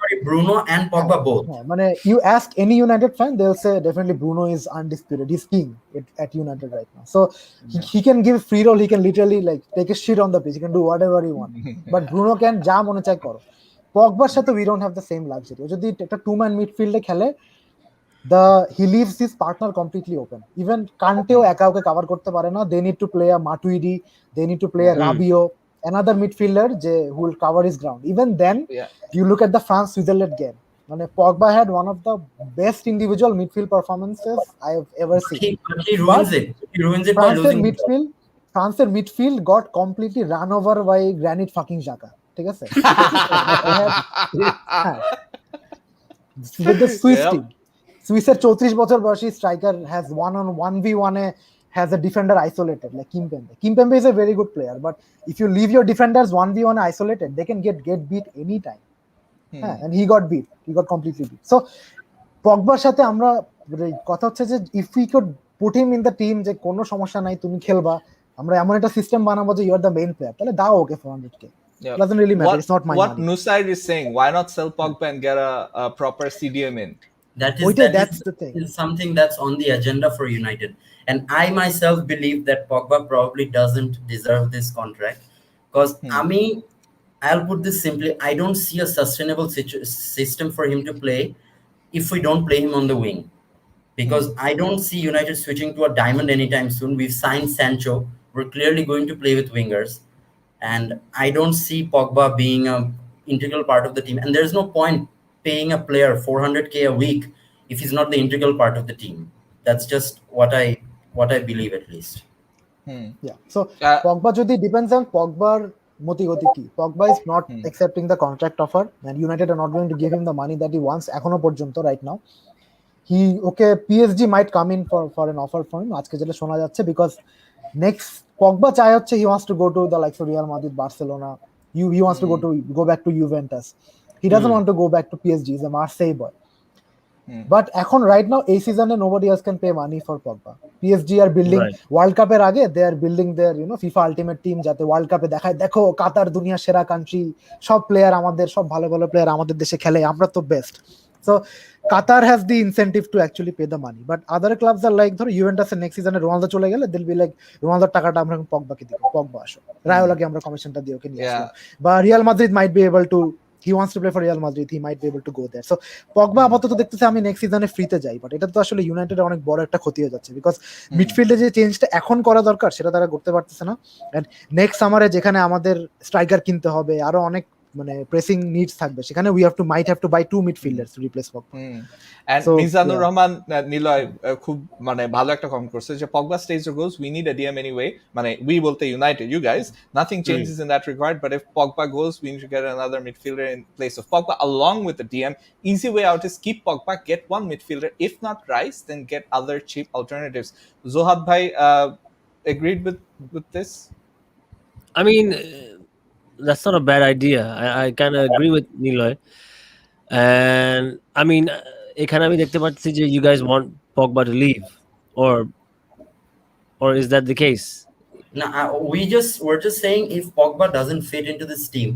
carry Bruno and Pogba both. মানে you ask any United fan, they'll say definitely Bruno is undisputed. He's king at United right now. So he can give free roll. He can literally like take a shit on the pitch. He can do whatever he wants. But Bruno can যা মনে চায় করো. Pogbaর সাথে we don't have the same luxury. যদি একটা two-man midfield খেলে, he leaves his partner completely open. Even Kanteo একা ওকে cover করতে পারে না. They need to play a Matuidi, they need to play a Rabiot, another midfielder who will cover his ground. Even then, you look at the France-Switzerland game. Pogba had one of the best individual midfield performances I have ever seen. He ruins it. He ruins it by losing midfield. France's midfield got completely run over by Granit fucking Xhaka. ঠিক আছে? With the Swiss team. সুইসের 34 বছর বয়সী striker has 1v1 has a defender isolated like Kimpembe is a very good player, but if you leave your defenders 1v1 isolated, they can get beat anytime. And he got completely beat. So পগবার সাথে আমরা কথা হচ্ছে যে if we could put him in the team, যে কোনো সমস্যা নাই, তুমি খেলবা, আমরা এমন একটা সিস্টেম বানাবো যে you are the main player, তাহলে দাও ওকে 400k. It doesn't really matter. It's not my what money. Nusair is saying, why not sell Pogba and get a proper CDM in? That's the thing. Is something that's on the agenda for United, and I myself believe that Pogba probably doesn't deserve this contract, because I'll put this simply, I don't see a sustainable system for him to play if we don't play him on the wing, because I don't see United switching to a diamond anytime soon. We've signed Sancho, we're clearly going to play with wingers, and I don't see Pogba being an integral part of the team, and there's no point paying a player 400k a week if he's not the integral part of the team. That's just what I believe, at least. Yeah. So Pogba jodi depends on Pogbar motigoti ki. Pogba is not accepting the contract offer, and United are not going to give him the money that he wants echono porjonto right now. PSG might come in for an offer for him আজকে যেটা শোনা যাচ্ছে, because next Pogba চায় হচ্ছে he wants to go to the likes of Real Madrid, Barcelona. He wants to go back to Juventus. He doesn't want to go back to PSG. He's a Marseille boy. But এখন right now এই সিজনে nobody else can pay money for Pogba. PSG are building World Cup এর আগে, they are building their FIFA Ultimate Team, যাতে world কাপে দেখায় দেখো কাতার দুনিয়ার সেরা কান্ট্রি, সব প্লেয়ার আমাদের, সব ভালো ভালো প্লেয়ার আমাদের দেশে খেলে, আমরা তো best. So Qatar has the incentive to actually pay the money, but other clubs are like, ধরো Juventus এর next season রোনালদো চলে গেলে they'll be like, রোনালদোর টাকাটা আমরা পগবাকে দিব, পগবা আসো, রায়োলাকে আমরা কমিশনটা দিয়ে ওকে নিয়ে আসলাম. বা Real Madrid might be able to, he wants to play for Real Madrid, he might be able to go there. So Pogba আপাতত দেখতেছে আমি নেক্সট সিজনে ফ্রিতে যাই, বাট এটা তো আসলে ইউনাইটেডের অনেক বড় একটা ক্ষতি হয়ে যাচ্ছে, বিকজ মিডফিল্ডে যে চেঞ্জটা এখন করা দরকার সেটা তারা করতে পারতেছে না. এন্ড নেক্সট সামারে যেখানে আমাদের স্ট্রাইকার কিনতে হবে, আরো অনেক মানে প্রেসিং নিডস থাকবে, সেখানে might have to buy two midfielders to replace Pogba. And Mizanur Rahman Niloy খুব মানে ভালো একটা কমেন্ট করছে যে Pogba stays or goes, we need a DM anyway. মানে we বলতে United, you guys, nothing changes in that regard, but if Pogba goes, we need to get another midfielder in place of Pogba along with the DM. Easy way out is keep Pogba, get one midfielder, if not Rice, then get other cheap alternatives. Zohad bhai, agreed with this? I mean, that's not a bad idea. I kind of agree with Niloy. And I mean, এখানে আমি দেখতে পাচ্ছি যে you guys want Pogba to leave, or is that the case? No, we're just saying if Pogba doesn't fit into this team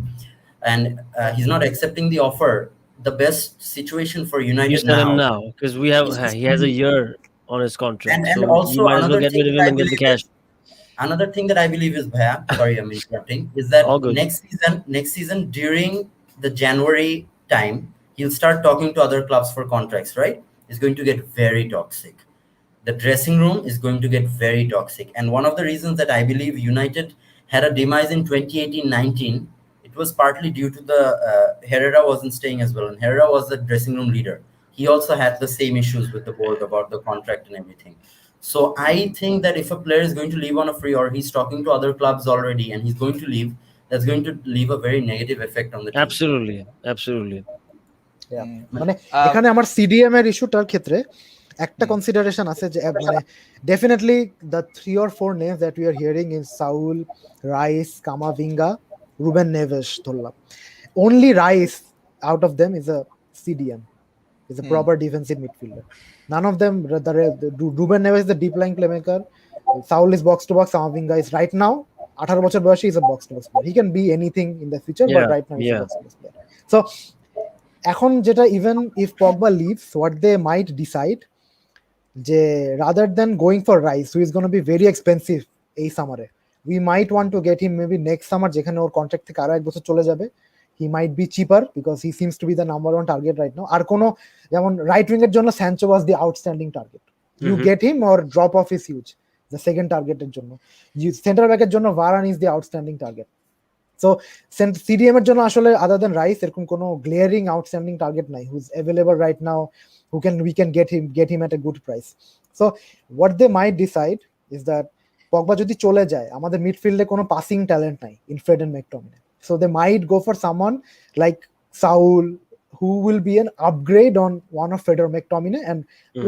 and he's not accepting the offer, the best situation for You United sell him now. now because he has a year on his contract, And so also you might as well another get thing rid of that him I and get the believe cash. Another thing that I believe is, Bhaiya, sorry, I'm interrupting, is that All good. next season during the January time, he'll start talking to other clubs for contracts, right? It's going to get very toxic. The dressing room is going to get very toxic. And one of the reasons that I believe United had a demise in 2018-19, it was partly due to the Herrera wasn't staying as well. And Herrera was the dressing room leader. He also had the same issues with the board about the contract and everything. So I think that if a player is going to leave on a free or he's talking to other clubs already and he's going to leave, that's going to leave a very negative effect on the team. Absolutely. মানে এখানে আমার CDM এর ইস্যুটার ক্ষেত্রে একটা consideration আছে যে মানে definitely the 3 or 4 names that we are hearing is Saul, rice, Camavinga, Ruben Neves ধরলাম। Only Rice out of them is a CDM, is a proper defensive midfielder. None of them, Ruben Neves is the deep lying playmaker, Saul is box to box, Kamavinga is right now 18 বছর বয়সে is a box to box player. He can be anything in the future, but right now he's a box to box player. So এখন যেটা even if Pogba leaves, what they might decide যে rather than going for Rice, who is going to be very expensive এই সামারে, we might want to get him maybe next summer যেখানে ওর contract থেকে আরো এক বছর চলে যাবে. He might be cheaper because he seems to be the number one target right now. আর কোনো যেমন রাইট উইং এর জন্য Sancho was the outstanding target. You get him or drop off is huge. The second target এর জন্য centre ব্যাকের জন্য Varane is the outstanding target. So CDM এর জন্য আসলে other than Rice এরকম কোনো glaring outstanding target নাই who's available right now, we can get him at a good price. So what they might decide is that Pogba যদি চলে যায় আমাদের মিডফিল্ডে কোনো পাসিং ট্যালেন্ট নাই in Fred and McTominay. So they might go for someone like Saul, who will be an upgrade on one of Fred or McTominay, and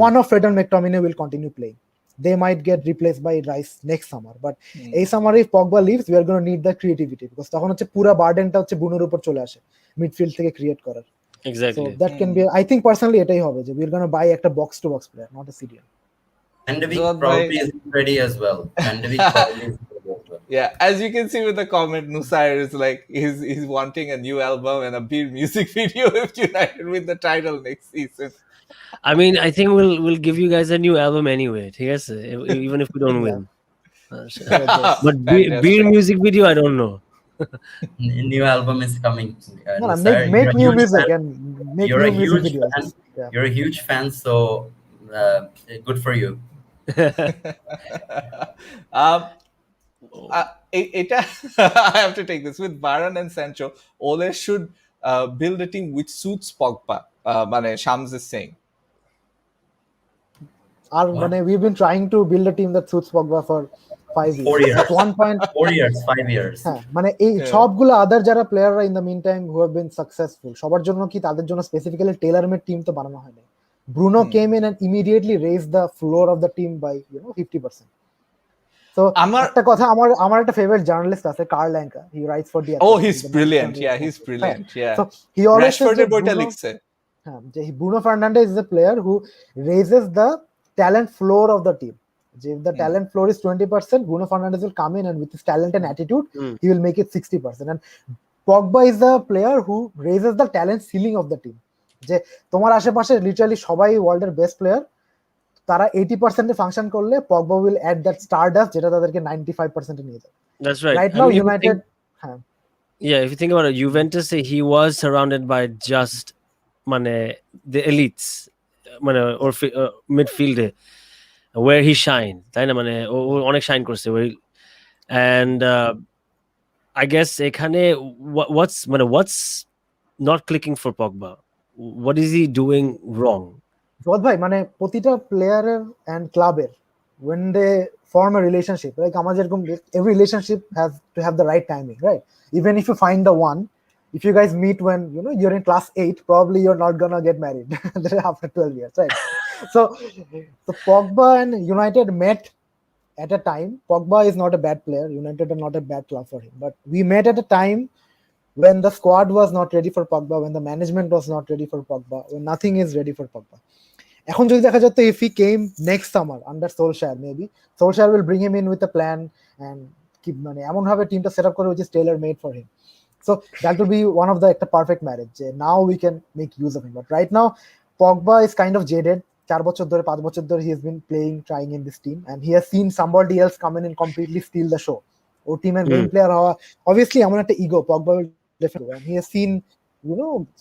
one of Fred and McTominay will continue playing. They might get replaced by Rice next summer, but এই summer if Pogba leaves, we are going to need the creativity because তখন হচ্ছে পুরো বার্ডেনটা হচ্ছে বুনোর উপর চলে আসে midfield থেকে create করার। Exactly. So that can be, I think personally এটাই হবে যে we are going to buy একটা box to box player, not a CDM. And Vik probably is ready as well. And Vik probably is ready as well. Yeah, as you can see with the comment, Nusair is like he's wanting a new album and a beer music video if United win the title next season. I mean, I think we'll give you guys a new album anyway. Yes, even if we don't win. But beer music video, I don't know. New album is coming. No, Nusar, make you're a new huge music fan. and make You're new a music huge videos. fan. Yeah. You're a huge fan, so good for you. এটা I have to take this with Varane and Sancho. Ole should build a team which suits Pogba. মানে Shams is saying. মানে we've been trying to build a team that suits Pogba for 5 years. 4 years. At one point, 4 years, 5 years. হ্যাঁ মানে এই সবগুলো other যারা প্লেয়াররা in the mean time who have been successful সবার জন্য কি তাদের জন্য স্পেসিফিক্যালি টেইলর মেড টিম তো বানানো হয়নি। Bruno came in and immediately raised the floor of the team by 50%. So একটা কথা আমার একটা ফেভারিট জার্নালিস্ট আছে curl ল্যাঙ্কা, he writes for the Oh, he's brilliant. Yeah, he's brilliant. Yeah. So he always Rashford এর বইটা লিখছে। হ্যাঁ যে Bruno Fernandes is a player who raises the talent floor of the team. If the talent floor is 20%, Bruno Fernandes will come in and with his talent and attitude, he will make it 60%. And Pogba is the player who raises the talent ceiling of the team. যে তোমার আশেপাশে literally সবাই ওয়ার্ল্ডের best player, তারা 80% এ function করলে Pogba will add that stardust যেটা তাদেরকে 95% এ নিয়ে যায়। That's right. Right now United yeah, if you think about it, Juventus, he was surrounded by just মানে the elites মানে or midfield where he shined, তাই না, মানে ও অনেক শাইন করছে and I guess এখানে what's not clicking for Pogba? What is he doing wrong? জোয়াদ ভাই মানে প্রতিটা প্লেয়ারের and ক্লাবের when they form a relationship, like আমার যেরকম every relationship has to have the right timing, right? Even if you find the one, if you guys meet when you're in class 8, probably you're not gonna get married after 12 years, right? So Pogba and United met at a time, Pogba is not a bad player. United are not a bad club for him. But we met at a time when the squad was not ready for Pogba, when the management was not ready for Pogba, when nothing is ready for Pogba. এখন যদি দেখা যেত if he came next summer under Solskjaer, maybe Solskjaer will bring him in with a plan and keep মানে এমন ভাবে টিমটা set up করে which is tailor made for him. So that will be one of the একটা perfect marriage. Now we can make use of him. But right now Pogba is kind of jaded. 4 বছর ধরে 5 বছর ধরে he has been trying in this team, and he has seen somebody else come in and completely steal the show. ও টিমের main player হওয়া obviously এমন একটা ego Pogba will definitely, and he has seen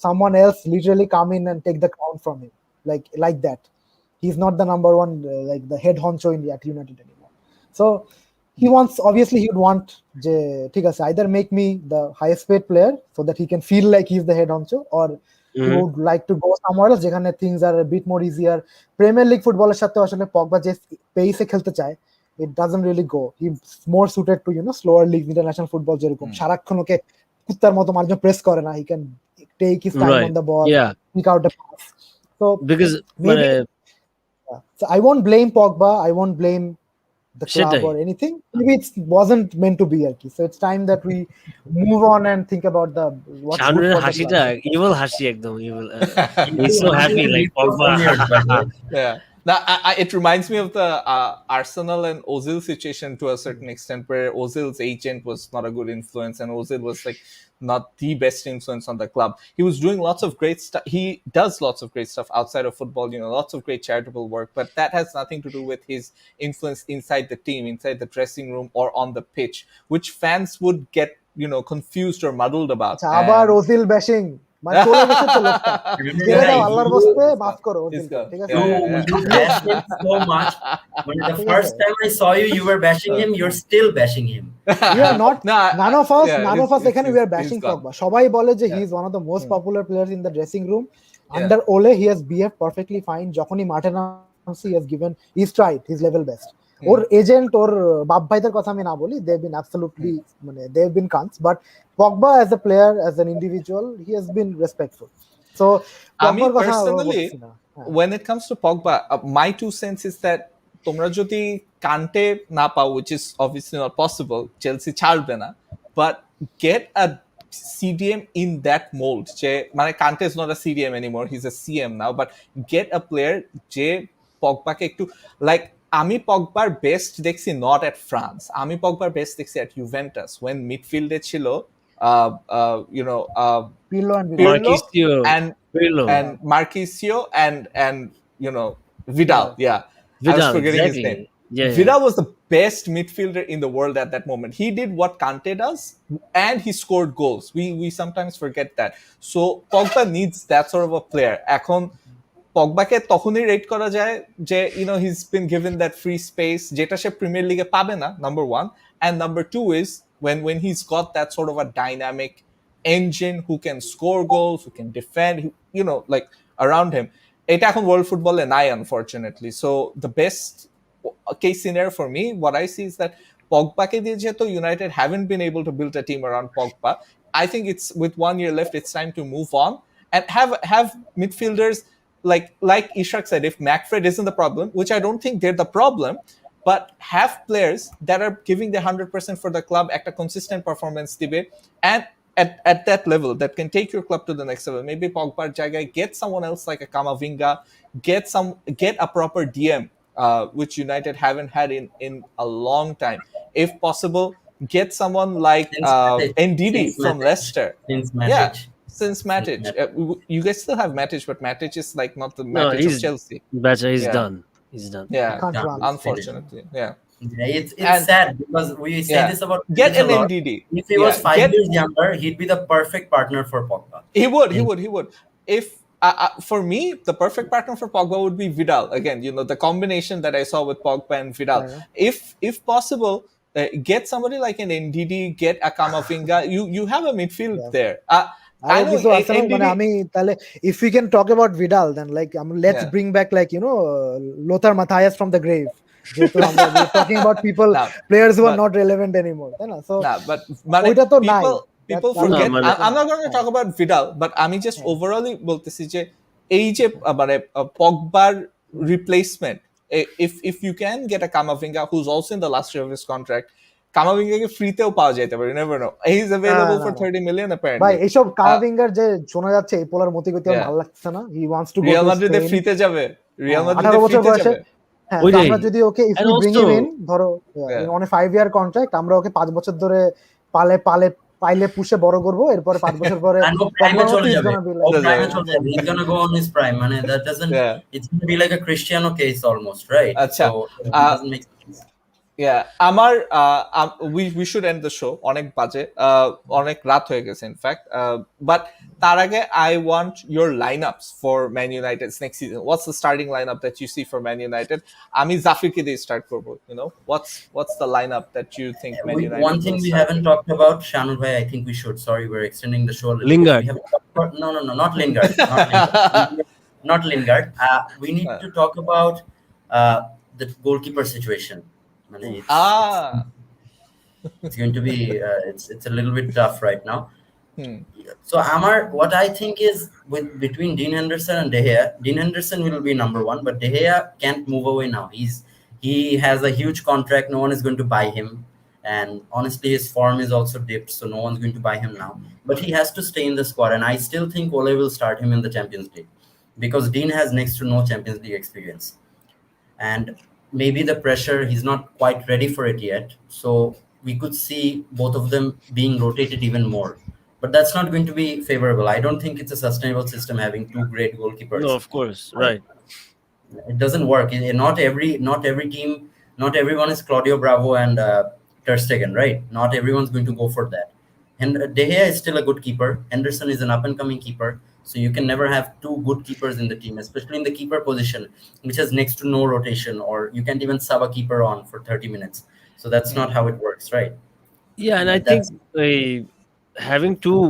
someone else literally come in and take the crown from him like that. He's not the number one like the head honcho in at United anymore. So he wants, obviously he would want ঠিক আছে, either make me the highest paid player so that he can feel like he's the head honcho, or he would like to go somewhere else যেখানে things are a bit more easier. Premier League ফুটবলের সাথে আসলে Pogba যে পেসে খেলতে চায়, it doesn't really go. He's more suited to slower league international football যেরকম সারাক্ষণ ওকে কুত্তার মতো মানুষ প্রেস করে না, he can take his time on the ball, pick out a pass. So because so I won't blame Pogba, I won't blame the club or anything. Maybe it wasn't meant to be, so it's time that we move on and think about the what's good for the club. Evil hashi ekdom evil. He's so happy like Pogba. Yeah. Now, it reminds me of the Arsenal and Ozil situation to a certain extent, where Ozil's agent was not a good influence, and Ozil was like not the best influence on the club. He was doing lots of great stuff. He does lots of great stuff outside of football, lots of great charitable work, but that has nothing to do with his influence inside the team, inside the dressing room, or on the pitch, which fans would get, confused or muddled about. আবার Ozil bashing. মানে চলে গেছে তো লোকটা, ছেড়ে দাও আল্লাহর বস্তে, মাফ করো ঠিক আছে? You bashed him so much. When the first time I saw you were bashing him, you're still bashing him. We are not, none of us এখানে we are bashing Pogba. সবাই বলে যে he is one of the most popular players in the dressing room. Under Ole he has behaved perfectly fine. যখনই মাঠে নামছে he's tried his level best. ওর agent ওর বাপ ভাইদের কথা আমি না বলি, they've been absolutely they've been cunts, but Pogba as a player, as an individual, he has been respectful. So personally, when it comes to Pogba, my 2 cents is that তোমরা যদি কান্টে না পাও, which is obviously not possible, Chelsea ছাড়বে না, but get a CDM in that mold. যে মানে কান্টে is not a CDM anymore, he's a CM now, but get a player যে পগবাকে একটু like আমি পগবার বেস্ট দেখছি নট এট ফ্রান্স, আমি পগবার best দেখছি এট ইউভেন্টাস, when মিডফিল্ডে ছিল Pirlo and Marquisio and Vidal. I was forgetting his name. Vidal was the best midfielder in the world at that moment. He did what Kante does, and he scored goals. We sometimes forget that. So Pogba needs that sort of a player. এখন পগবাকে তখনই rate করা যায় যে he's been given that free space যেটা সে premier লিগে পাবে না, number 1, and number 2 is when he's got that sort of a dynamic engine who can score goals, who can defend, like around him. এটা এখন world ফুটবলে নাই, unfortunately. So the best case scenario for me, what I see is that পগবাকে দিয়ে যেহেতু United haven't been able to build a team around Pogba, I think it's with 1 year left, it's time to move on and have midfielders like Ishraq said, if McFred isn't the problem, which I don't think they're the problem, but have players that are giving the 100% for the club, একটা consistent performance দিবে, and at that level that can take your club to the next level. Maybe Pogba's জায়গায় get someone else like a Camavinga, get a proper DM, which United haven't had in a long time. If possible, get someone like Ndidi from Leicester. Since Matic. You guys still have Matic, but Matic is like not the Matic of Chelsea. He's done. He's done. Yeah, unfortunately. Yeah. It's sad because we say this about get an NDD. If he was 5 years younger, he'd be the perfect partner for Pogba. He would. If for me, the perfect partner for Pogba would be Vidal. Again, the combination that I saw with Pogba and Vidal. If possible, get somebody like an NDD, get a Camavinga. You have a midfield there. I know, if we can talk about Vidal, then let's bring back Lothar Matthäus from the grave. We're talking about players who are not relevant anymore. So but people forget. I'm not going to talk about Vidal, but আমি just overall বলতেছি যে এই যে মানে পগবার replacement if you can get a Kamavinga who's also in the last year of his contract, Kamavinga কে ফ্রিতেও পাওয়া যেতে পারে, you never know. He's available for 30 million ভাই apparently. এইসব কামাভিঙ্গার যে শোনা যাচ্ছে এই পোলার মতিগতি আমার Yeah. ভালো লাগছে না। He wants to go Real to মাদ্রিদে স্পেন। ফ্রিতে যাবে, রিয়াল 18 মাদ্রিদে বছর ফ্রিতে বয়সে। যাবে। হ্যাঁ, ওই তো যে- আমরা যদি okay if and you bring him also- in, ধরো Yeah. On a 5 year contract, আমরা ওকে 5 বছর ধরে পাইলে পুষে বড় করব, এরপরে 5 বছর পরে And no prime পগবার মতো চলে he's যাবে। gonna be Oh, like- prime চলে যাবে। He's gonna go on his prime. মানে that doesn't. Yeah. It's gonna be like a Cristiano case almost, right? আচ্ছা, So it doesn't make sense. Yeah, আমার we should end the show. অনেক বাজে, অনেক রাত হয়ে গেছে ইনফ্যাক্ট, বাট তার আগে I want your lineups for Man United's next season. What's the starting lineup that you see for Man United? আমি জাফিরকে দিয়ে স্টার্ট করব, you know. What's the lineup that you think Man United One thing will we start haven't with? talked about, Shahnoor bhai, I think we should. Sorry, we're extending the show a little Lingard. bit. We haven't talked about, no, not Lingard. Not Lingard. We need to talk about the goalkeeper situation. মানে it's going to be it's a little bit tough right now. So what I think is between Dean Henderson and De Gea, Dean Henderson will be number one, but De Gea can't move away now. He has a huge contract. No one is going to buy him, and honestly, his form is also dipped, so no one's going to buy him now. But he has to stay in the squad, and I still think Ole will start him in the Champions League because Dean has next to no Champions League experience, and maybe the pressure, he's not quite ready for it yet. So we could see both of them being rotated even more. But that's not going to be favorable. I don't think it's a sustainable system having two great goalkeepers. No, of course, right. It doesn't work. Not every team, not everyone is Claudio Bravo and Ter Stegen, right? Not everyone's going to go for that. And De Gea is still a good keeper. Henderson is an up-and-coming keeper. So you can never have two good keepers in the team, especially in the keeper position, which has next to no rotation, or you can't even sub a keeper on for 30 minutes. So that's not how it works, right? Yeah, and I think having two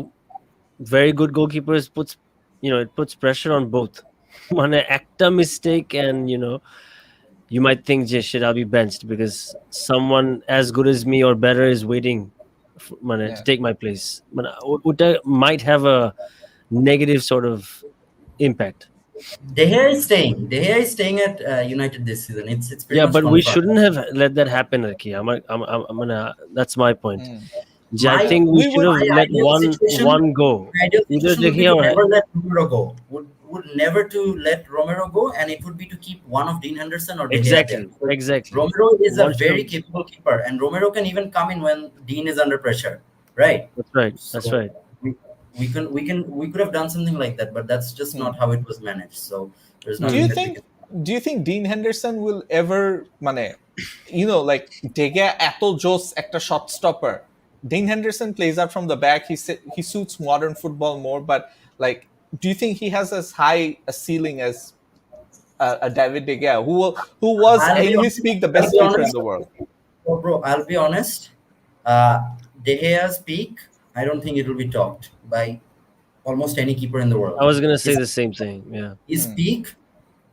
very good goalkeepers puts pressure on both. One actor mistake, and you might think, shit, I'll be benched because someone as good as me or better is waiting to take my place. But might have a negative sort of impact. De Gea is staying at United this season. It's pretty much but we confirmed. shouldn't have let that happen, Aki. That's my point. I think we should have let one go. Either De Gea or never let Romero go. Would never to let Romero go, and it would be to keep one of Dean Henderson or De Gea there. Exactly. Romero is a very capable keeper, and Romero can even come in when Dean is under pressure, right? That's right. We could have done something like that, but that's just not how it was managed. So there's no. Do you think Dean Henderson will ever, like De Gea eto jose ekta shot stopper? Dean Henderson plays out from the back. He suits modern football more, but like, do you think he has as high a ceiling as a David De Gea, who was in his peak the best keeper in the world? Oh, bro, I'll be honest. De Gea's peak, I don't think it will be topped by almost any keeper in the world. I was gonna say the same thing. Yeah. His peak,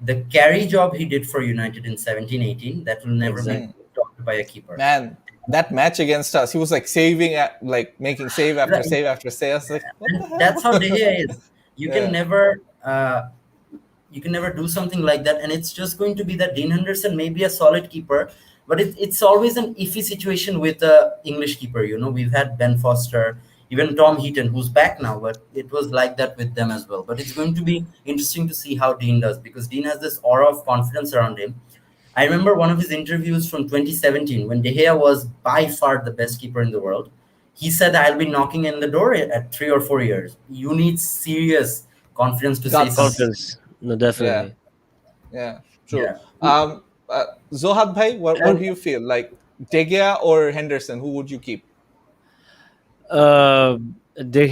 the carry job he did for United in 17-18, that will never be topped by a keeper. Man, that match against us, he was like making save after save after save. I was like, that's how De Gea is. You can never do something like that, and it's just going to be that Dean Henderson may be a solid keeper, but it's always an iffy situation with the English keeper. We've had Ben Foster, even Tom Heaton, who's back now, but it was like that with them as well. But it's going to be interesting to see how Dean does, because Dean has this aura of confidence around him. I remember one of his interviews from 2017 when De Gea was by far the best keeper in the world. He said, I'll be knocking in the door at 3 or 4 years. You need serious confidence to say confidence. No, definitely. Yeah, true. Yeah. Zohad bhai, what do you feel? Like De Gea or Henderson, who would you keep? De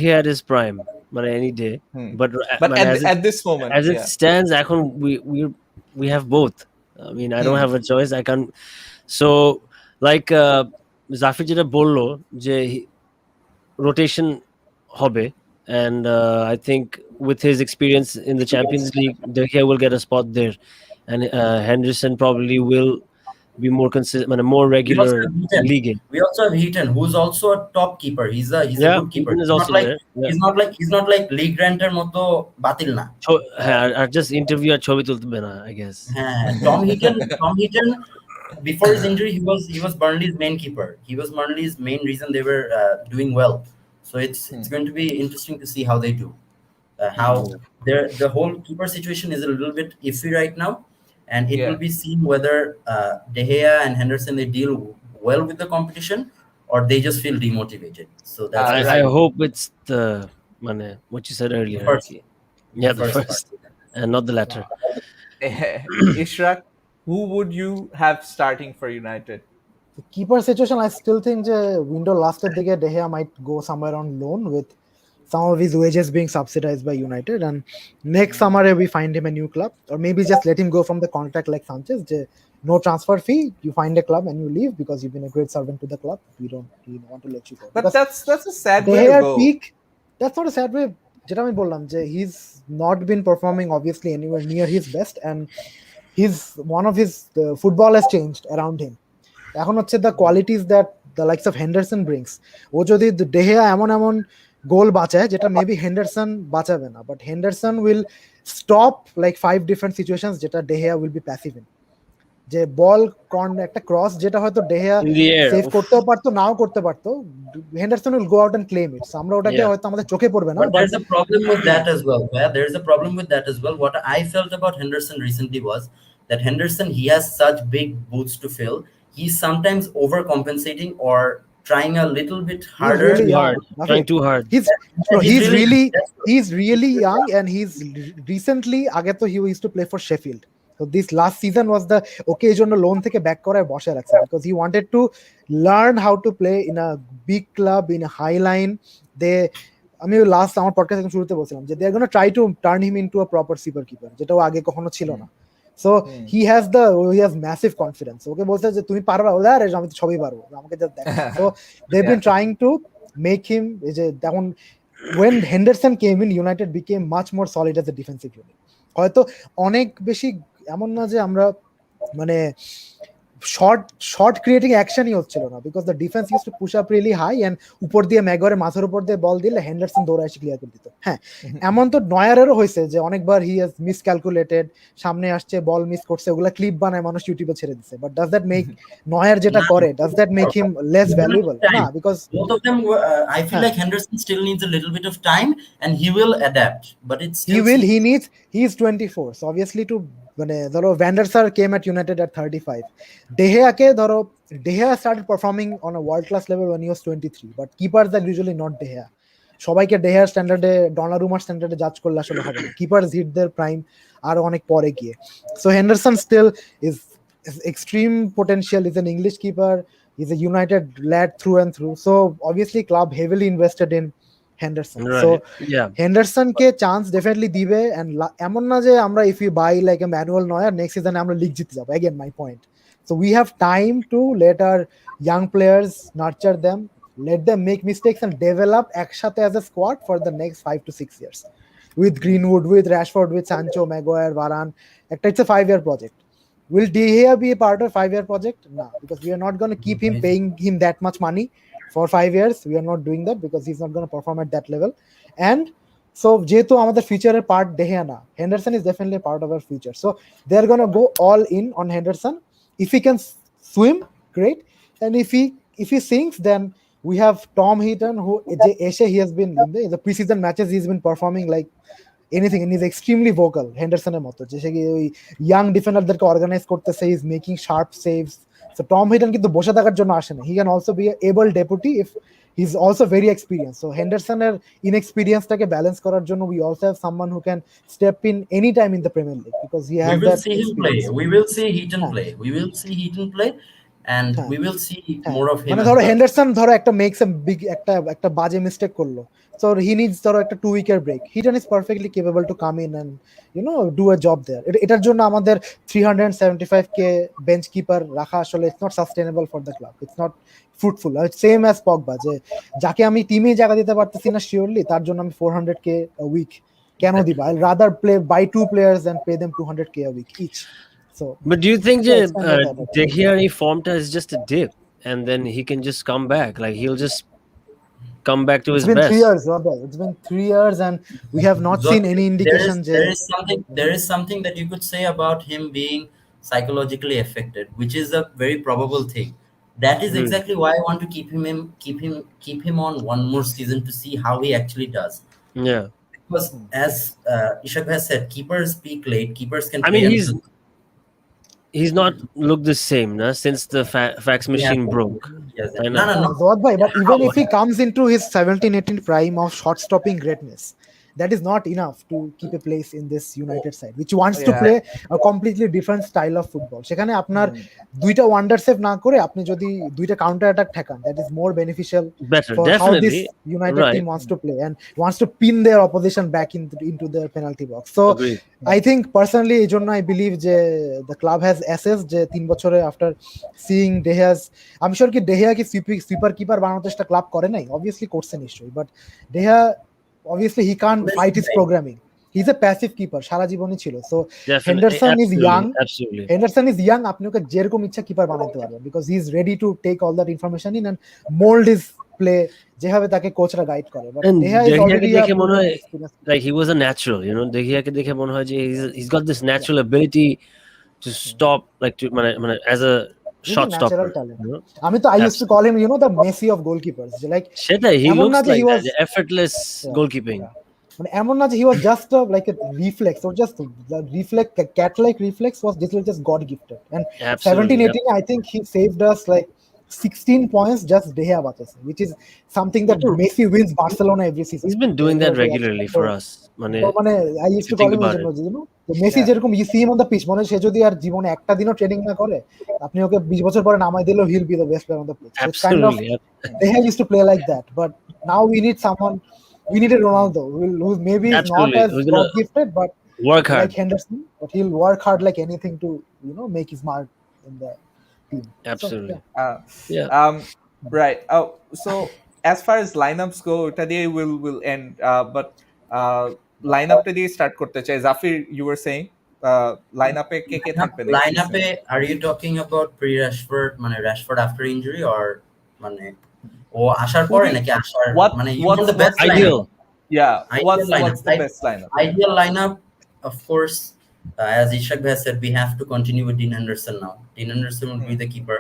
Gea at his prime, any day. But at this moment, as it stands, we have both. I mean, I don't have a choice. I can't. So, like Zafeer jeta bollo je rotation hobe, and I think with his experience in the Champions League, De Gea will get a spot there, and Henderson probably will be more consistent, more We also regular have Heaton. league. We also have Heaton, who's also a top keeper. He's a Yeah, good keeper. Heaton is He's also not like there. Yeah. he's not like League Granter moto batil na. I just interview আর ছবি তুলতে না, I guess. Tom Heaton, before his injury, he was Burnley's main keeper. He was Burnley's main reason they were doing well. So it's going to be interesting to see how they do. How the whole keeper situation is a little bit iffy right now, and it will be seen whether De Gea and Henderson they deal well with the competition or they just feel demotivated. So that's I hope it's the what you said earlier. The first. Yeah, the first, and not the latter. Ishraq, who would you have starting for United? The keeper situation, I still think the window lasted dige De Gea might go somewhere on loan with some of his wages being subsidized by United, and next summer we find him a new club, or maybe just let him go from the contract like Sanchez. No transfer fee, you find a club and you leave because you've been a great servant to the club. We don't want to let you go. But that's a sad De way Gea to go. peak, that's not a sad way. যেটা আমি বললাম যে he's not been performing obviously anywhere near his best, and one of his football has changed around him. এখন হচ্ছে the qualities that the likes of Henderson brings, ও যদি De Gea এমন গোল বাঁচায় যেটা মেবি হেন্ডারসন বাঁচাবে না, but Henderson will stop like 5 different situations যেটা De Gea will be passive in. যে বল একটা ক্রস যেটা হয়তো De Gea সেভ করতেও পারতো নাও করতে পারতো, Henderson will go out and claim it. আমরা ওটাকে হয়তো আমাদের চোখে পড়বে না, but there's a problem with that as well. Yeah, there's a problem with that as well. What I felt about Henderson recently was that Henderson, he has such big boots to fill. He's sometimes overcompensating or trying a little bit harder. Trying too hard. He's really young, and he's recently আগে তো he used to play for Sheffield. So this last season was the occasion loan থেকে back করায় বসে রাখছে because he wanted to learn how to play in a big club in a high line. আমি last আমার podcast শুরুতে বলছিলাম যে they are going to try to turn him into a proper super keeper, যেটা ও আগে কখনো ছিল না। So he has massive confidence. ওকে বলছে যে তুমি পারবা, বলে আরে আমি তো সবই পারবো, আমাকে জাস্ট দেখো। So they've been trying to make him যে তখন when Henderson came in, United became much more solid as a defensive unit. হয়তো অনেক বেশি এমন না যে আমরা শর্ট ক্রিয়েটিং অ্যাকশনই হচ্ছিল না, because the defence use to push up really high, and উপর দিয়ে ম্যাগোয়ারের মাথার উপর দিয়ে বল দিলে হেন্ডারসন দৌড়ে এসে ক্লিয়ার করে দিত। হ্যাঁ, এমন তো নয়ারেরও হয়েছে যে অনেকবার হি হ্যাজ মিসক্যালকুলেটেড, সামনে আসছে বল মিস করছে, ওগুলা ক্লিপ বানায় মানুষ ইউটিউবে ছেড়ে দিছে। বাট ডাজ দ্যাট মেক নয়ার যেটা করে, does that make him less valuable? না, because both of them were, I feel like Henderson still needs a little bit of time and he will adapt, but it's still he's 24, so obviously to ধরো ভ্যান্ডারসার came at United at 35. De Gea started performing on a world class level when he was 23, but keepers are usually not De Gea. সবাইকে De Gea স্ট্যান্ডার্ডে, ডনারুমার স্ট্যান্ডার্ডে জাজ করলে আসলে হবে না। কিপারস hit there prime আর অনেক পরে গিয়ে। So Henderson still is extreme potential. Is an English keeper, he's a United lad through and through, so obviously club heavily invested in Henderson. Right. So yeah, Henderson ke chance definitely dibe, and emon na je amra if we buy like a Manuel Neuer next season amra league jite jabo, again my point. So we have time to let our young players nurture them, let them make mistakes and develop ekshate as a squad for the next 5 to 6 years with Greenwood, with Rashford, with Sancho, Maguire, Varane. It's a 5-year project. Will De Gea be a part of a 5-year project? No, because we are not going to keep him, paying him that much money for 5 years. We are not doing that because he's not going to perform at that level. And so যেহেতু আমাদের ফিউচারের part De Gea না, Henderson is definitely a part of our future. So they're going to go all in on Henderson. If he can swim, great. And if he sinks, then we have Tom Heaton, who he has been in the preseason matches, he's been performing like anything, and he's extremely vocal. Hendersoner মতো যে সে ওই young ডিফেন্ডারদেরকে organise করতেছে, he's making sharp saves. So Tom Heaton কিন্তু বসে থাকার জন্য আসে না, he can also be an able deputy if he's also very experienced. So Hendersoner inexperienceটাকে ব্যালেন্স করার জন্য we also have someone who can step in anytime in the Premier League because he has that experience. We will see Heaton play and we will see more of him. মানে ধরো Henderson ধরো একটা makes a big একটা বাজে mistake করলো, so he needs ধরো একটা 2-week break. Heaton is perfectly capable to come in and do a job there. এটার জন্য আমাদের 375k বেঞ্চ কিপার রাখা আসলে it's not sustainable for the club. It's not fruitful. It's same as Pogba, যে যাকে আমি টিমে জায়গা দিতে পারতেছি না শিওরলি, তার জন্য আমি 400k a week কেন দিব? I'll rather buy 2 players and pay them 200k a week each. So But do you think yeah, it's kind of that. De Gea form is just a dip, and then he can just come back? Like he'll just come back to It's his been 3 best. years, Robert. It's been 3 years, and we have not seen any indication. There is something that you could say about him being psychologically affected, which is a very probable thing. That is exactly why I want to keep him on one more season to see how he actually does. Yeah, Because as Ishraq has said, keepers peak late. Keepers can I play mean until he's not looked the same, nah, since the fax machine broke. Yes. I know. No. Zohad bhai, but even if he comes into his 17-18 prime of shot stopping greatness, that is not enough to keep a place in this United side, which wants to play a completely different style of football. সেখানে আপনার দুইটা wonder save না করে আপনি যদি দুইটা counter attack ঠেকান, that is more beneficial Better, for how this definitely. United team wants to play and wants to pin their opposition back into their penalty box. So Agreed. I think personally এই জন্য I believe যে the club has assessed যে 3 বছরে after seeing De Gea's, I'm sure কি De Gea কি super keeper বানানোর চেষ্টা club করে নাই, obviously করছে নিশ্চয়ই, but De Gea obviously he can't fight his programming. He's a passive keeper, সারা জীবনই ছিল. So Henderson is young. Absolutely. Henderson is young, আপনি ওকে যেরকম ইচ্ছা কিপার বানাতে পারবেন because he is ready to take all that information in and mold his play যেভাবে তাকে কোচরা guide করে. But And De Gea is already দেখে মনে হয় experienced. like he was a natural, you know. De Gea কে দেখে মনে হয় যে he's got this natural ability to stop, like to মানে as a He's shot a natural stopper. talent. You know? আমি তো I used to call him, you know, the Messi of goalkeepers. Like সেটাই, he এমন looks না যে like he was- that, effortless goalkeeping. মানে এমন না যে he was just like a reflex or just the reflex, cat like reflex was just God gifted. And Absolutely, 17-18 I think he saved us like 16 points just De Gea বাঁচাছে, which is something that Messi wins Barcelona every season. He's been doing that regularly for us. মানে I used to to call think him about as you know, তো Messi যেরকম you see him on the pitch, মানে সে যদি আর জীবনে একটা দিনও training না করে আপনি ওকে 20 বছর পরে নামাই দিলেও he'll be the best player on the pitch. So it's kind of Absolutely. De Gea used to play like that, but now we need someone. We need a Ronaldo who maybe is not Absolutely. as Who's gonna God gifted, but Work hard. like Henderson, but he'll work hard like anything to, you know, make his mark in the team. Absolutely. So, Yeah. Right. Oh, so as far as lineups go, ওটা দিয়ে will end. But lineup টা দিয়ে start করতে চাই. Zafeer, you were saying lineup-এ কে থাকবে next Lineup-এ, season? are you talking about pre-Rashford, মানে Rashford after injury or মানে ও আসার পরে নাকি আসার What- মানে you what's- want the best what's Ideal. lineup? Yeah. Ideal What's lineup. the best lineup? Ideal lineup, of course, as Ishraq has said, we have to continue with Dean Henderson now. Dean Henderson will be the keeper.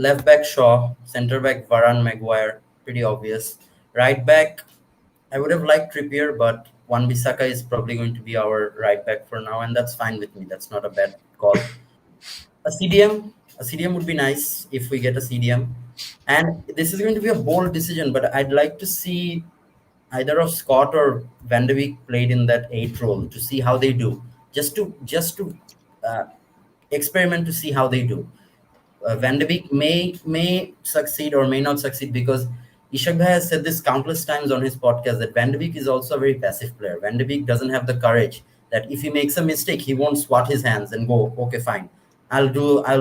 Left back Shaw, center back Varane, Maguire, pretty obvious. Right back, I would have liked Trippier, but Wan-Bissaka is probably going to be our right back for now, and that's fine with me. That's not a bad call. A CDM would be nice if we get a CDM. And this is going to be a bold decision, but I'd like to see either of Scott or Van de Beek played in that 8 role to see how they do. Just to experiment to see how they do. Van de Beek may succeed or may not succeed because Ishraq has said this countless times on his podcast that Van de Beek is also a very passive player. Van de Beek doesn't have the courage that if he makes a mistake, he won't swat his hands and go, okay, fine, I'll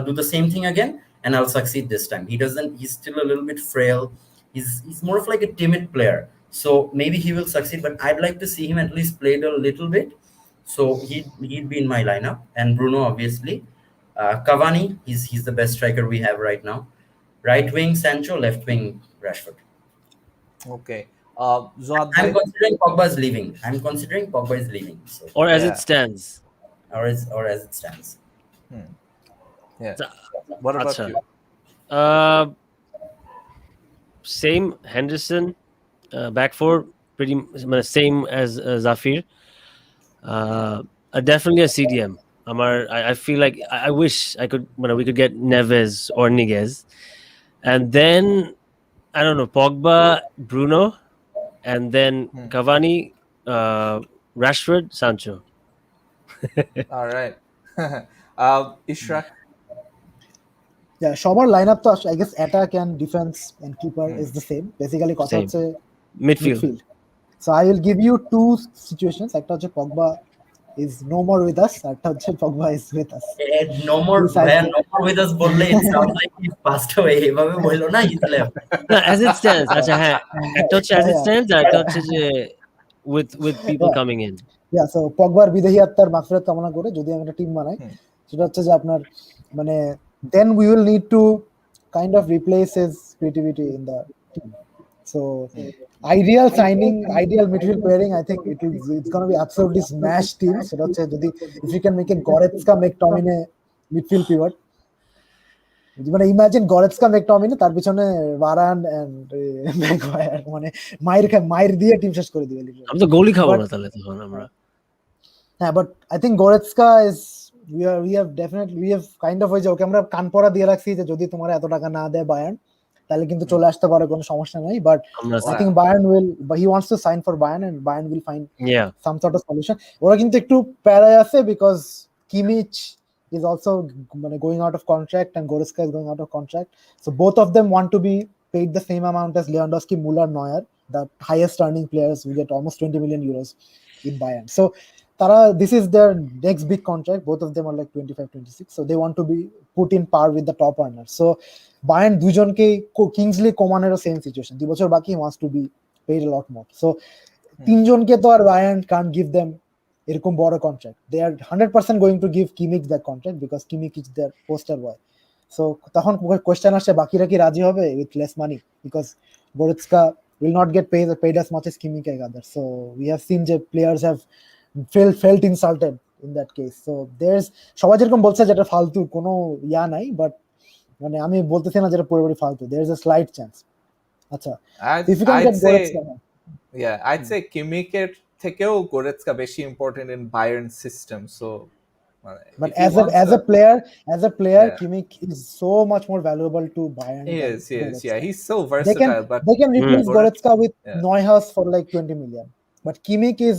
do the same thing again and I'll succeed this time. He's still a little bit frail. He's more of like a timid player. So maybe he will succeed, but I'd like to see him at least play a little bit. So he'd be in my lineup. And Bruno, obviously. Cavani, he's the best striker we have right now. Right wing Sancho, left wing Rashford. Okay. Zohad, I'm considering Pogba is leaving. So, Or as Yeah. it stands. or as it stands. yeah. What about Acha. you? Same Henderson, back four, pretty same as Zafeer. Definitely a CDM. I feel like I wish we could get Neves or Niguez, and then I don't know, Pogba, Bruno, and then Cavani, Rashford, Sancho. All right. Ishraq. yeah, সবার line-up তো I guess attack and defense and keeper is the same. Basically কথা Same. হচ্ছে Midfield. midfield. So I will give you two situations. একটা হচ্ছে Pogba is no more with us, একটা হচ্ছে Pogba is with us. No more Precisely. with us বললে it sounds like he's passed away. এভাবে বললো না, he's left. No, as it stands. আচ্ছা হ্যাঁ, একটা হচ্ছে as it stands, আর একটা হচ্ছে যে with people coming in. Yeah, so Pogba বিদেহী আত্মার মাগফিরাত কামনা করে যদি আমরা টিম বানাই সেটা হচ্ছে যে আপনার মানে then we will need to kind of replace his creativity in the team. So ideal signing, ideal midfield pairing, I think it's going to be absolutely smash team. সেটা হচ্ছে যদি if you can make it Goretzka, McTominay midfield pivot, মানে imagine গরেৎস্কা McTominay তার পিছনে Varane and Maguire, মানে মায়ের দিয়ে team শেষ করে দিবে। আমি তো গোলই খাবো না তাহলে তখন আমরা। হ্যাঁ, but I think Goretzka is we have kind of ওই যে ওকে আমরা কান পড়া দিয়ে রাখছি যে যদি তোমার এত টাকা না দেয় বায়ার্ন তাহলে কিন্তু চলে আসতে পারে, কোনো সমস্যা নাই। But I think Bayern will, he wants to sign for Bayern and Bayern will find some sort of solution. ওরা কিন্তু একটু প্যারায় আছে because Kimmich is also going out of contract and Goretzka is going out of contract. So both of them want to be paid the same amount as Lewandowski, Müller, Neuer, the highest earning players. We get almost 20 million euros in Bayern. So this is their next big contract. Both of them are like 25, 26. So they want to be put in par with the top earners. So Bayern দুজনকে Kingsley Coman'েরও same situation. 2 বছর বাকি, wants to be paid a lot more. So তিনজনকে তো আর Bayern can't give them এরকম বড় contract. They are 100% going to give Kimmich that contract because Kimmich is their poster boy. So তখন question আসছে বাকিরা কি রাজি হবে with less money, because Goretzka will not get paid as much as Kimmich and others. So we have seen যে players have felt insulted in that case. So there's সবাই যেরকম বলছে যেটা ফালতু, কোনো ইয়া নাই, বাট মানে আমি বলতেছি না যেটা পুরোপুরি ফালতু, there is a slight chance. আচ্ছা, if you can get Goretzka, I'd say কিমিকের থেকেও গোরেৎস্কা বেশি important in Bayern system. So but as a player yeah. Kimmich is so much more valuable to Bayern. Yes, yeah, he's so versatile. They can replace Goretzka with Neuhaus for like 20 million. But Kimmich is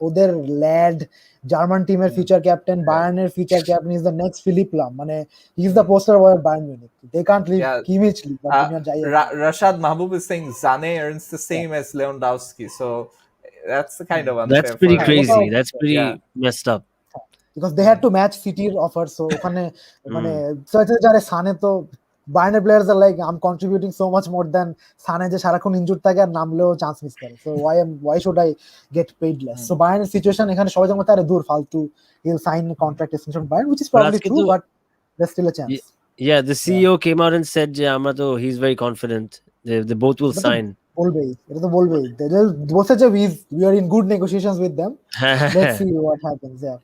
ওদের lad, German teamer future captain, Bayerner future captain. Is the next Philipp Lahm. Mane he's the poster boy of Bayern Munich. They can't leave Kimmich. Rashad Mahmoud is saying Zane earns the same as Lewandowski. So that's the kind of unfair. That's pretty crazy. That's pretty messed up. Because they had to match City's offer. So ওখানে মানে যারা সানে তো Bayern players are like I'm contributing so much more than সানে যে সারাক্ষণ injury থাকে আর নামলেও chance miss করে। So why should I get paid less? So Bayern situation এখানে সবাই যেমন তারে দূর ফালতু, he'll sign a contract extension Bayern, which is probably true, but there's still a chance. Yeah, the CEO came out and said যে আমরা তো he's very confident they both will sign. বলবেই, এটা তো বলবেই, বলছে যে we are in good negotiations with them. Let's see what happens. Yeah.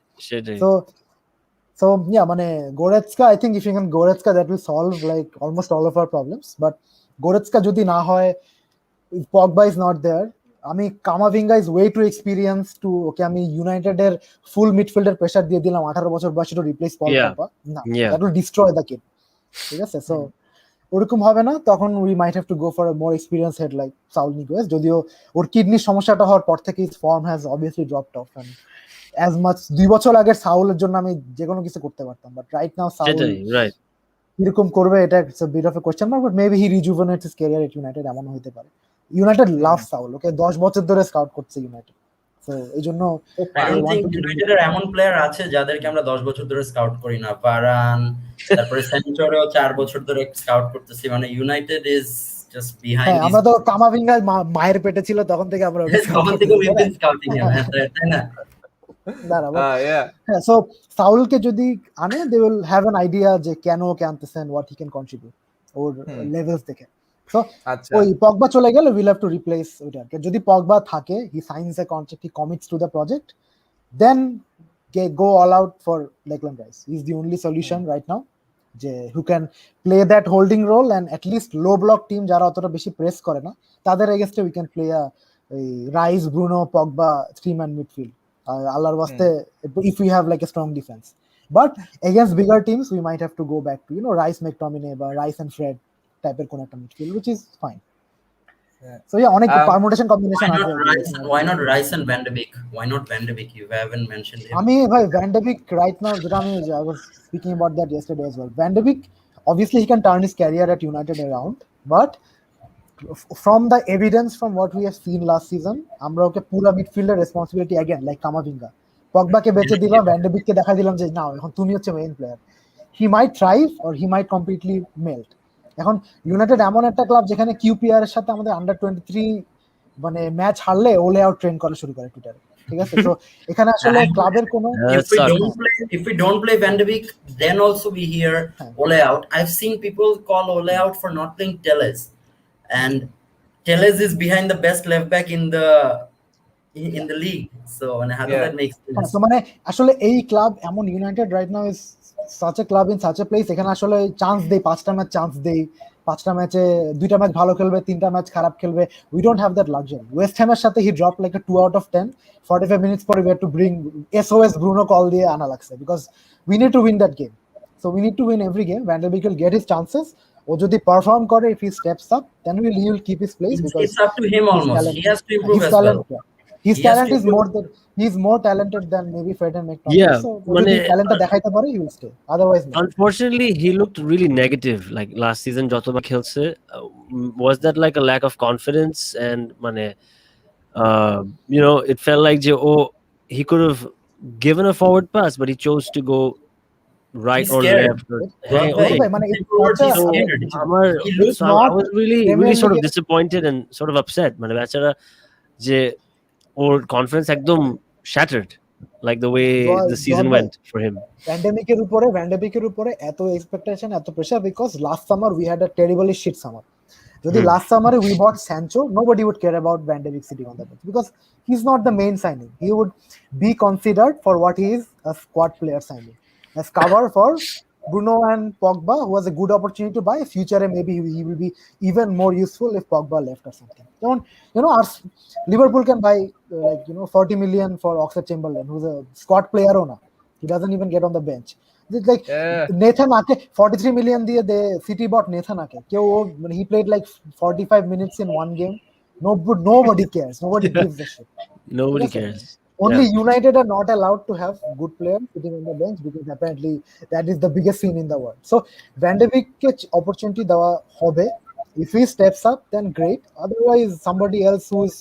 So yeah, মানে Goretzka, I think if you can Goretzka, that will solve like almost all of our problems. But Goretzka যদি না হয়, if Pogba is not there, আমি Kamavinga is way too experienced to okay আমি ইউনাইটেডের ফুল midfielder pressure দিয়ে দিলাম 18 বছর বয়সে to replace Paul Pogba. না, that will destroy the kid. ঠিক আছে? So ওরকম হবে না, তখন we might have to go for a more experienced head like Saul Niguez. যদিও ওর কিডনির সমস্যাটা হওয়ার পর থেকে his form has obviously dropped off, and as much 2 বছর আগে সাউলের জন্য আমি যে কোনো কিছু করতে পারতাম, বাট রাইট নাও সাউল এরকম করবে, এটা it's a bit of a question mark. But maybe he rejuvenates his career at United, এমন হতে পারে। ইউনাইটেড লাভ সাউল, ওকে 10 বছর ধরে স্কাউট করছে ইউনাইটেড। সো এইজন্য ইউনাইটেডের এমন প্লেয়ার আছে যাদেরকে আমরা 10 বছর ধরে স্কাউট করি না, বারান, তারপরে সেন্টারও 4 বছর ধরে স্কাউট করতেছি। মানে ইউনাইটেড ইজ জাস্ট বিহাইন্ড। আমরা তো কামাভিঙ্গা মায়ের পেটে ছিল তখন থেকে আমরা স্কাউটিং তাই না? So সাউলকে যদি আনে, they will have an idea যে কেন ওকে আনতেছেন, what he can contribute or levels দেখে। So ওই পগবা চলে গেলে we'll have to replace ওটাকে। যদি পগবা থাকে, he signs a contract, he commits to the project, then go all out for Declan Rice. He's the only solution right now যে who can play that holding role, and at least low block team যারা অতটা বেশি press করে না তাদের এগেইনস্টে we can play a Rice, Bruno, Pogba 3-man midfield. Allah's waste, if we have like a strong defense. But against bigger teams, we might have to go back to Rice, McTominay, or Rice and Fred type of midfield, which is fine. So yeah, অনেক permutation combination আছে। Why not Rice and Van de Beek? Why not Van de Beek? You haven't mentioned him. আমি ভাই Van de Beek right now, I was speaking about that yesterday as well. Van de Beek, obviously he can turn his career at United around, but from the evidence from what we have seen last season, আমরা ওকে পুরো মিডফিল্ডের responsibility again like Camavinga, পগবাকে বেঁচে দিলাম, van day বিককে দেখা দিলাম যে না এখন তুমি হচ্ছে main player. He might thrive or he might completely melt. এখন ইউনাইটেড এমন একটা ক্লাব যেখানে কিউপিআর এর সাথে আমাদের আন্ডার 23 মানে ম্যাচ হারলে ওলে আউট ট্রেন করা শুরু করে টুইটারে। ঠিক আছে, তো এখানে আসলে ক্লাবের কোনো If we sucks. don't play Van de Beek, then also we hear Ole out. I've seen people call Ole out for not playing Telles, and Telles is behind the best left back in the league. So, and how does that make sense? তো মানে আসলে এই club এমন United right now is such a club in such a place, এখানে আসলে chance দেই, 5টা match chance দেই, 5টা ম্যাচে 2টা ম্যাচ ভালো খেলবে, 3টা ম্যাচ খারাপ খেলবে। We don't have that luxury. ওয়েস্ট হ্যামের সাথে he drop like a 2 out of 10, 45 minutes পরে we had to bring SOS Bruno call দিয়ে আনা লাগছে, because we need to win that game. So we need to win every game. Van de Beek will get his chances. ও যদি perform করে, if he steps up, then he will keep his place, because It's up to him almost. He has to improve his as talent, well. his He has talent to is improve. more than he's more talented than maybe Fred and McTominay. Yeah, So মানে, যদি talentটা দেখাইতে পারে, he will stay, otherwise no. Unfortunately, he looked really negative like last season. যতবার খেলছে, was that like a lack of confidence? And মানে, it felt like he could have given a forward pass, but he chose to go right He's or scared. left. Right, Okay. right. মানে it's Forward, such he's a- scared. He looks So I was really Premier sort of League- disappointed and sort of upset. মানে বেচারা যে ওর confidence একদম shattered, like the way the season Zohad went for him. Van de Beeকের উপরে এত expectation, এত pressure, because last summer we had a terribly shit summer. যদি last সামারে we bought Sancho, nobody would care about Van de Beek sitting on the bench, because he's not the main signing. He would be considered for what he is, a squad player signing, as cover for Bruno and Pogba, who has a good opportunity to buy. Future maybe he will be even more useful if Pogba left or something. Our Liverpool can buy 40 million for Oxlade-Chamberlain, who's a squad player owner. He doesn't even get on the bench. It's like Nathan Ake, 43 million দিয়ে they City bought Nathan Ake. He played like 45 minutes in one game. Nobody cares. Nobody gives a shit. Nobody Yes, cares. Only United are not allowed to have good players sitting on the bench, because apparently that is the biggest sin in the world. So Van de Beekকে opportunity দেওয়া হবে. If he steps up, then great. Otherwise, somebody else who's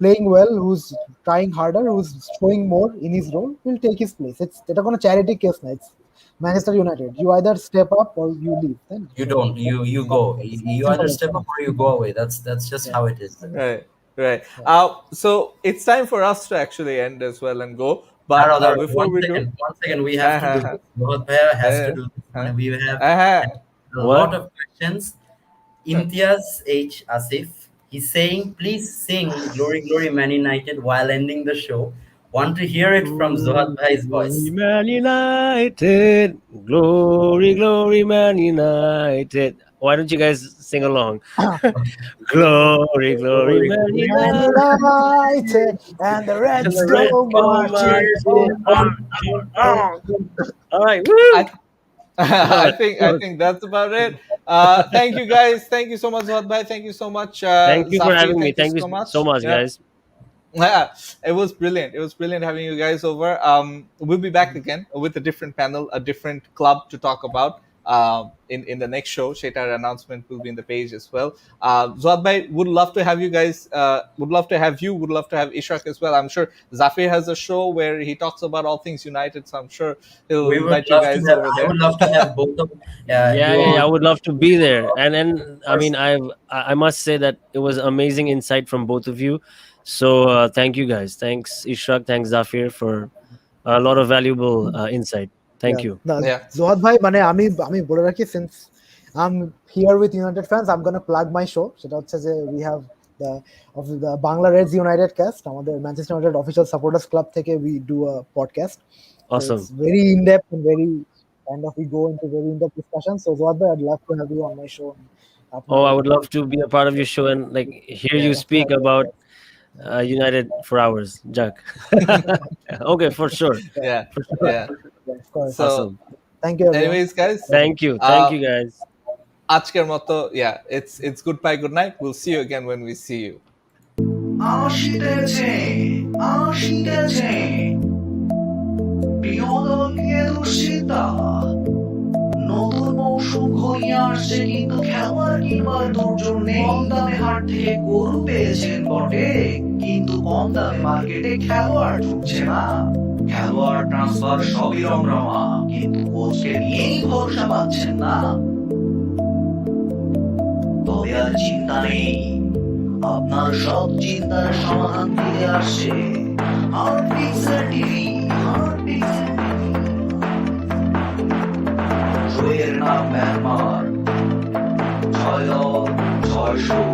playing well, who's trying harder, who's showing more in his role, will take his place. এটা কোনো charity case না. It's Manchester United. You either step up or you leave. Then You don't. You go. You either step up or you go away. That's just how it is. Right. So it's time for us to actually end as well and go. But before we do, one second, we have to do this. Zohad Bhaiya has to do this. We have a lot of questions. Imtiaz H. Asif, he's saying, please sing Glory, Glory, Man United while ending the show. Want to hear it from Zohad Bhai's voice. Man United, glory, glory, Man United. Why don't you guys sing along? Glory, glory, Man United and the Reds go marching on. All right, woo! I think that's about it. Thank you guys. Thank you so much, Zohad bhai. Thank you so much. Thank you for Zafeer, having me. Thank you so much, Yeah. guys. Yeah, it was brilliant. It was brilliant having you guys over. We'll be back again with a different panel, a different club to talk about in the next show. Shetar announcement will be in the page as well. Zohad bhai, would love to have you guys. Would love to have you. Would love to have Ishraq as well. I'm sure Zafeer has a show where he talks about all things United. So I'm sure he'll invite you guys over I there. would love to have both of. Yeah, I would love to be there. And I mean, I must say that it was amazing insight from both of you. So thank you guys. Thanks Ishraq. Thanks Zafeer for a lot of valuable insight. Thank you. Zohad bhai, মানে আমি বলে রাখি, since I'm here with United fans, I'm going to plug my show. সেটা হচ্ছে যে we have the Bangla Reds United cast, আমাদের Manchester United official supporters club থেকে we do a podcast. Awesome. So it's very in depth and very kind of we go into very in depth discussions. So Zohad bhai, I'd love to have you on my show. Oh, I would love to be a part of your show and like hear you speak about United for hours, Jack. Okay, for sure. Yeah. Of course. So, Awesome. Thank you everyone. anyways, guys. Thank you guys. আজকের মতো, it's goodbye, good night. We'll see you again when we see you. আসিতেছে প্রিয় দলকে দুশ্চিন্তা, নতুন মৌসুম ঘনিয়ে আসছে, কিন্তু খেলোয়াড় কিংবা দুর্যোগ নেই। কম দামে হাট থেকে গরু পেয়েছেন বটে, কিন্তু কম দামে মার্কেটে খেলোয়াড় ঢুকছে না। খেলোয়াড় ট্রান্সফার সবই রমরমা, কিন্তু কোচকে নিয়েই ভরসা পাচ্ছেন না। তবে আর চিন্তা নেই, আপনার সব চিন্তার সমাধান দিতে আসছে heart pixel TV, heart pixel TV. শোয়ের নাম ম্যানমার, 6 দল 6 শো।